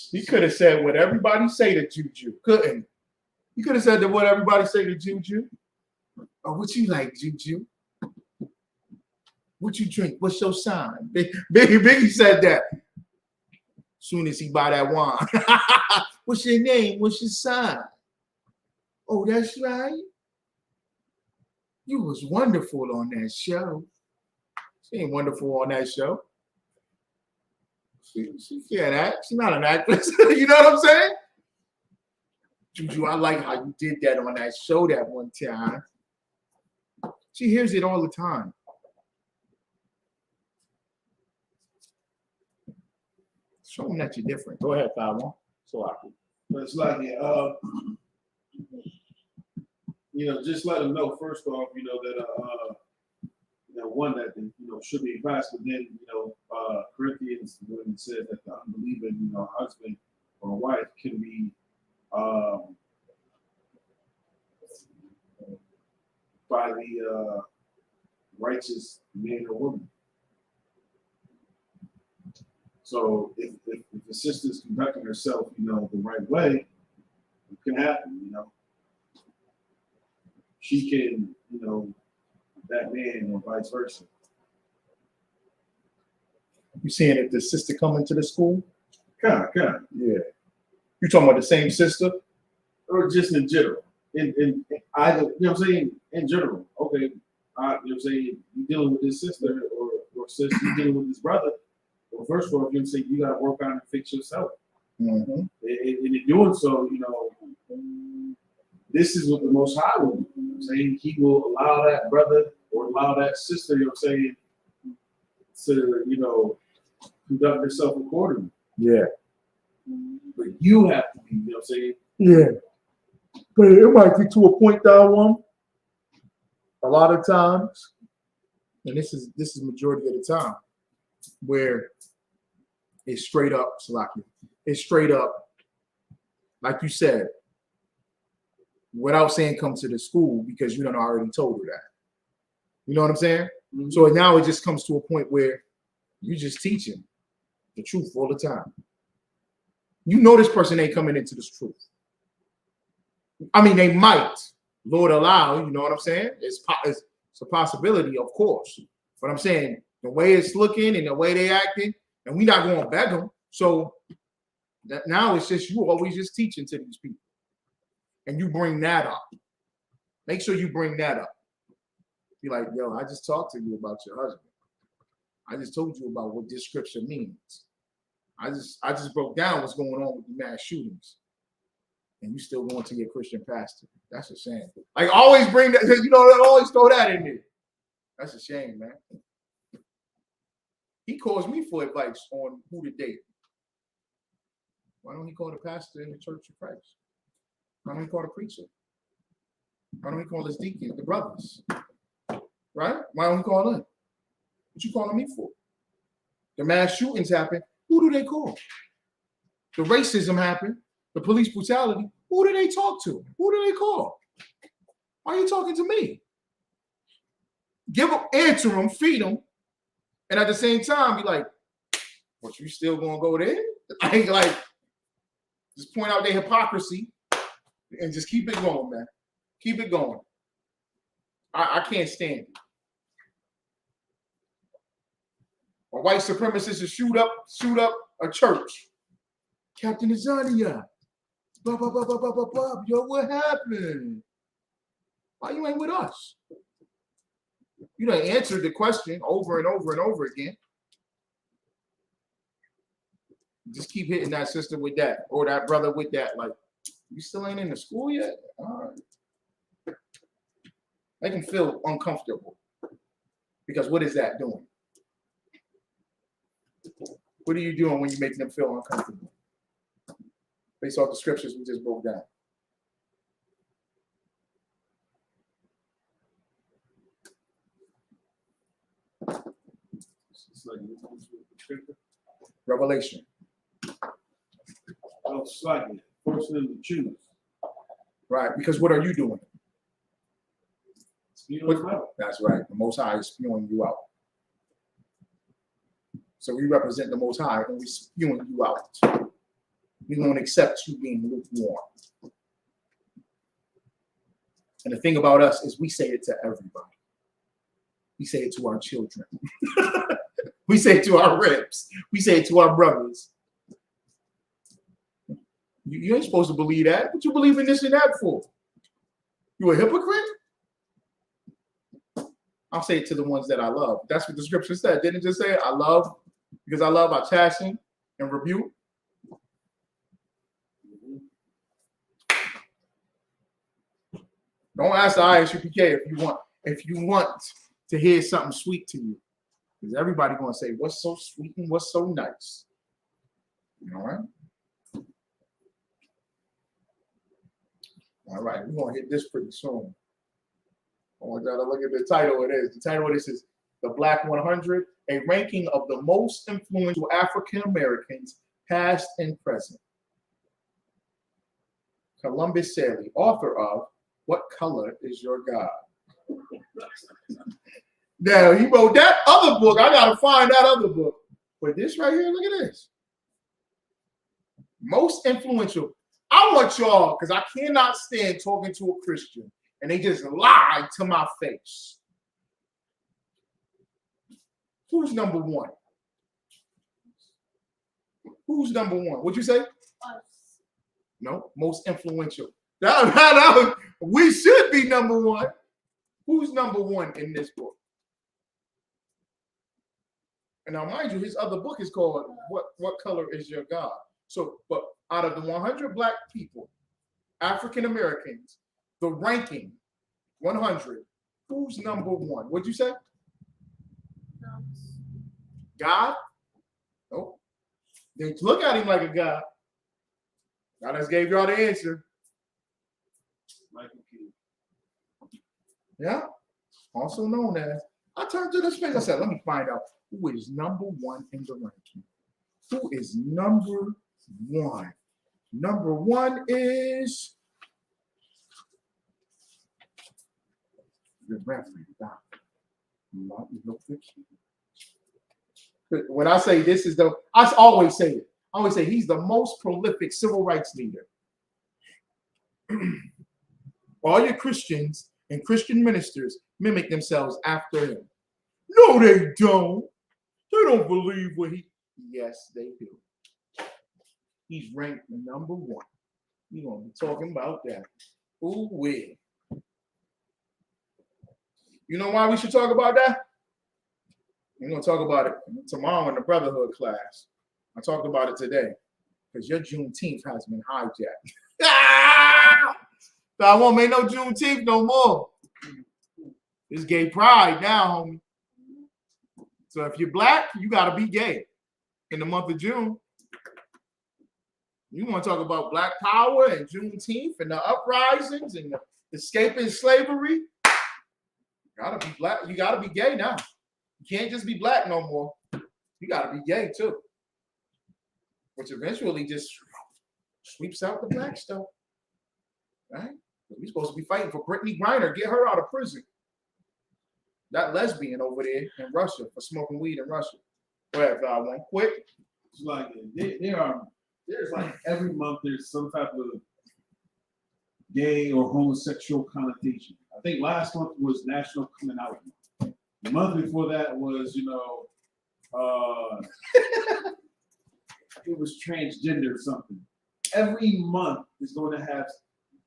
Speaker 1: He could have said what everybody say to Juju, couldn't he? You could have said that what everybody say to Juju. Oh, what you like, Juju? What you drink? What's your sign? Biggie said that. Soon as he buy that wine. What's your name? What's your sign? Oh, that's right. You was wonderful on that show. She ain't wonderful on that show. She can't act. She's not an actress. You know what I'm saying? Juju, I like how you did that on that show that one time. She hears it all the time. Show them that you're different. Go ahead, 5-1. So I can.
Speaker 3: But it's like, just let them know first off, that one that should be advised, but then Corinthians when it says that the unbelieving husband or wife can be by the righteous man or woman. So if the sister's conducting herself, the right way, it can happen, She can, that man or vice versa.
Speaker 1: You saying if the sister come into the school?
Speaker 3: Kind of.
Speaker 1: Yeah. You talking about the same sister?
Speaker 3: Or just in general. In either, what I'm saying? In general. Okay. I'm saying? You're dealing with this sister or sister, you're dealing with this brother. Well, first of all, you're saying you got to work on and fix yourself.
Speaker 1: Mm-hmm.
Speaker 3: And in doing so, this is what the Most High will do. I'm saying he will allow that brother or allow that sister, to, conduct herself accordingly.
Speaker 1: Yeah.
Speaker 3: But you have to be, saying?
Speaker 1: Yeah. But it might get to a point, that one. A lot of times, and this is majority of the time, where it's straight up, Salaki. It's straight up, like you said, without saying come to the school because you done already told her that. You know what I'm saying? Mm-hmm. So now it just comes to a point where you just teaching the truth all the time. You know this person ain't coming into this truth. I mean, they might, Lord allow, you know what I'm saying? It's a possibility, of course. But I'm saying the way it's looking and the way they acting, and we're not going to beg them. So that now it's just you always just teaching to these people. And you bring that up. Make sure you bring that up. Be like, yo, I just talked to you about your husband. I just told you about what this scripture means. I just broke down what's going on with the mass shootings. And you still going to your Christian pastor. That's a shame. Like always bring that, always throw that in there. That's a shame, man. He calls me for advice on who to date. Why don't he call the pastor in the Church of Christ? Why don't he call the preacher? Why don't he call his deacon, the brothers? Right? Why don't he call in? What you calling me for? The mass shootings happen. Who do they call? The racism happened. The police brutality. Who do they talk to? Who do they call? Why are you talking to me? Give them, answer them, feed them, and at the same time be like, "What, you still gonna go there?" I ain't like, just point out their hypocrisy and just keep it going, man. Keep it going. I can't stand it. A white supremacist to shoot up a church. Captain Azania. Blah, blah, blah, blah, blah, blah, blah. Yo, what happened? Why you ain't with us? You done answered the question over and over and over again. Just keep hitting that sister with that or that brother with that. Like, you still ain't in the school yet? All right. Make them feel uncomfortable. Because what is that doing? What are you doing when you make them feel uncomfortable? Based off the scriptures we just broke down. Revelation.
Speaker 3: Well, slightly. Forcing them to choose.
Speaker 1: Right, because what are you doing?
Speaker 3: Spewing them out.
Speaker 1: That's right. The Most High is spewing you out. So we represent the Most High and we're spewing you out. We won't accept you being lukewarm. And the thing about us is we say it to everybody. We say it to our children. We say it to our reps. We say it to our brothers. You ain't supposed to believe that. What you believe in this and that for? You a hypocrite? I'll say it to the ones that I love. That's what the scripture said. Didn't it just say, I love, because I love, I chasten and rebuke? Don't ask the ISUPK if you want to hear something sweet to you. Because everybody going to say, what's so sweet and what's so nice? All right? All right, we're going to hit this pretty soon. I want y'all to look at the title it is. The title of this is The Black 100, a ranking of the most influential African Americans, past and present. Columbus Saley, author of What Color is Your God? Now, he wrote that other book. I got to find that other book. But this right here, look at this. Most influential. I want y'all, because I cannot stand talking to a Christian and they just lie to my face. Who's number one? Who's number one? What'd you say?
Speaker 2: Us.
Speaker 1: No, most influential. We should be number one. Who's number one in this book? And now, mind you, his other book is called What Color is Your God? So, but out of the 100 black people, African Americans, the ranking 100, who's number one? What'd you say?
Speaker 2: Us.
Speaker 1: God? Nope. They look at him like a God. I just gave y'all the answer.
Speaker 3: Michael King.
Speaker 1: Yeah. Also known as. I turned to this page. I said, let me find out who is number one in the ranking. Who is number one? Number one is the Reverend Dr. Martin Luther King. When I say this is I always say it. I always say he's the most prolific civil rights leader. All your Christians and Christian ministers mimic themselves after him. No, they don't. They don't believe what he. Yes, they do. He's ranked number one. We're going to be talking about that. Ooh, wee. You know why we should talk about that? We're going to talk about it tomorrow in the Brotherhood class. I talked about it today because your Juneteenth has been hijacked. So I won't make no Juneteenth no more. It's gay pride now, homie. So if you're black, you got to be gay in the month of June. You want to talk about black power and Juneteenth and the uprisings and the escaping slavery? You gotta be black. You gotta be gay now. You can't just be black no more. You gotta be gay too. Which eventually just sweeps out the black stuff. Right? We're supposed to be fighting for Brittany Griner, get her out of prison. That lesbian over there in Russia for smoking weed in Russia. Go ahead, Val, one quick.
Speaker 3: It's like there's like every month there's some type of gay or homosexual connotation. I think last month was National Coming Out Month. The month before that was, it was transgender or something. Every month is going to have,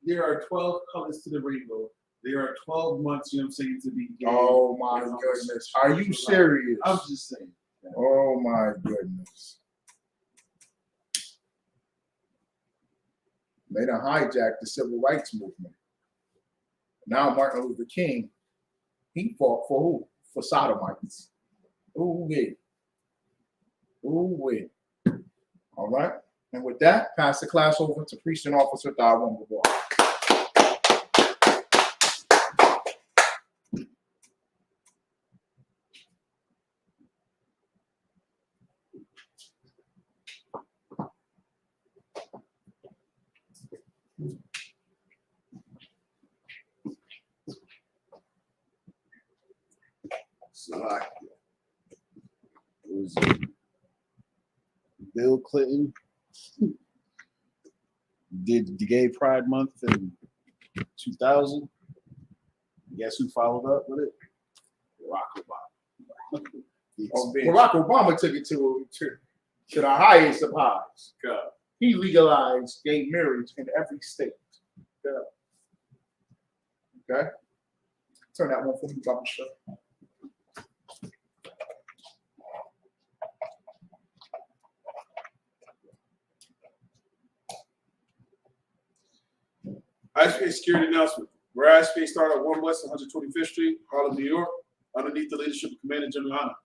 Speaker 3: there are 12 colors to the rainbow. There are 12 months, to be gay.
Speaker 1: Oh my goodness. Are you serious?
Speaker 3: I'm just saying.
Speaker 1: Oh my goodness. They done hijacked the civil rights movement. Now Martin Luther King, he fought for who? For sodomites. Ooh, wait. Ooh, wait. All right. And with that, pass the class over to Precinct Officer Darwin Bavard.
Speaker 4: It was Bill Clinton did the Gay Pride Month in 2000. Guess who followed up with it? Barack Obama.
Speaker 1: Barack Obama took it to the highest of highs. He legalized gay marriage in every state. Okay? Turn that one for me, Baba Show.
Speaker 5: ISUPK Security announcement. Where ISUPK started at 1 West 125th Street, Harlem, New York, underneath the leadership of Commander General Hanna.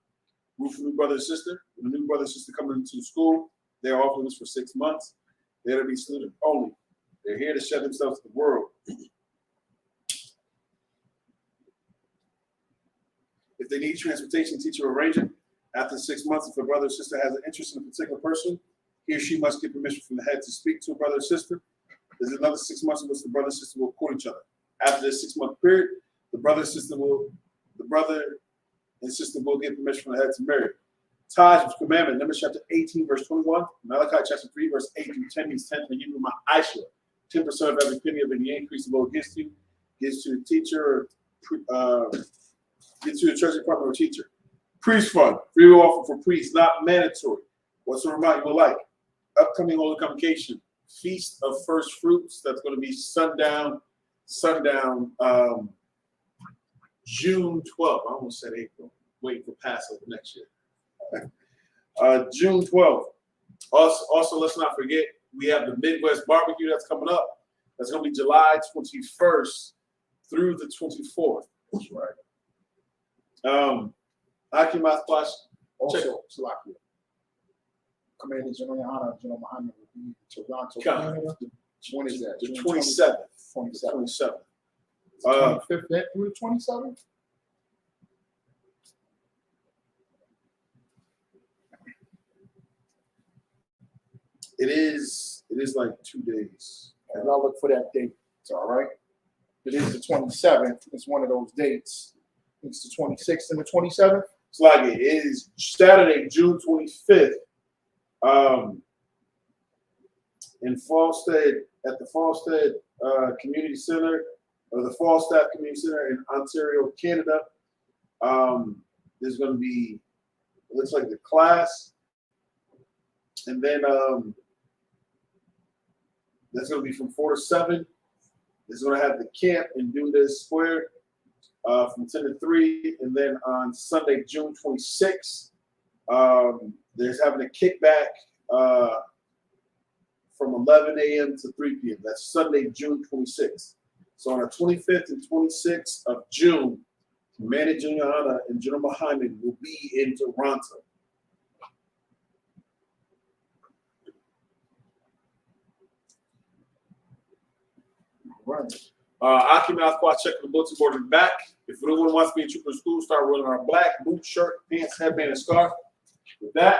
Speaker 5: Root for new brother and sister. When the new brother and sister coming into the school, they are offering this for 6 months. They're to be student only. They're here to show themselves to the world. If they need transportation, teacher, or arranger, after 6 months, if a brother or sister has an interest in a particular person, he or she must get permission from the head to speak to a brother or sister. There's another 6 months in which the brother and sister will court each other. After this 6 month period, the brother and sister will get permission from the head to marry. Ties with commandment, Numbers chapter 18, verse 21, Malachi chapter 3, verse 8 through 10 means 10 in Hebrew, my Aisha. 10% of every penny of any increase of owed against you gives to the teacher, gives to the treasury department or teacher. Priest fund, free will offer for priests, not mandatory. Whatsoever amount you will like. Upcoming holy convocation, Feast of First Fruits. That's going to be sundown, June 12th. I almost said April. Waiting for Passover next year. June 12th. Also, let's not forget, we have the Midwest Barbecue that's coming up. That's going to be July 21st through the 24th.
Speaker 1: That's right.
Speaker 5: Akimath Flash.
Speaker 1: Also, Salakia. Commander General Hanna, General Muhammad will be in Toronto, Canada. When is that?
Speaker 5: The 27th.
Speaker 1: 27th.
Speaker 5: 27th.
Speaker 1: 25th through the 27th?
Speaker 5: It is like 2 days.
Speaker 1: And I'll look for that date. It's all right. It is the 27th. It's one of those dates. It's the 26th and the 27th.
Speaker 5: It's like it is Saturday, June 25th. In Falstead, at the Falstead Community Center, or the Falstaff Community Center in Ontario, Canada. There's going to be, it looks like the class, and then that's going to be from 4 to 7. It's going to have the camp in Dundas Square from 10 to 3, and then on Sunday, June 26th, there's having a kickback from 11 a.m. to 3 p.m. That's Sunday, June 26th. So on the 25th and 26th of June, Commander General Hanna and General Muhammad will be in Toronto.
Speaker 1: Right.
Speaker 5: Akimath Squad checking the bulletin board in the back. If anyone wants to be a trooper in school, start wearing our black boot, shirt, pants, headband, and scarf. With that,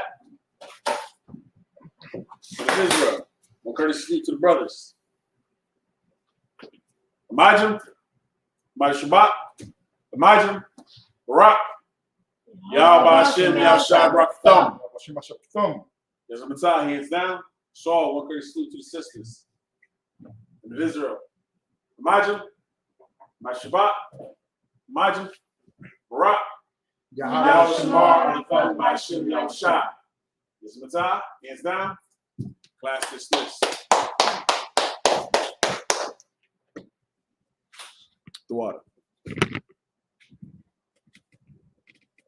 Speaker 5: Israel, one courtesy to the brothers. Imagine, Shabbat, Imagine, Barak, Yahweh Hashem, Yahshua Barak Thumb. There's a Matzah, hands down. Saul, one courtesy to the sisters. And Israel. Imagine, Shabbat, Imagine, Barak, Yahweh Shemar, Barak Hashem, Yahshua. There's a Matzah, hands down. Class dismissed. The water.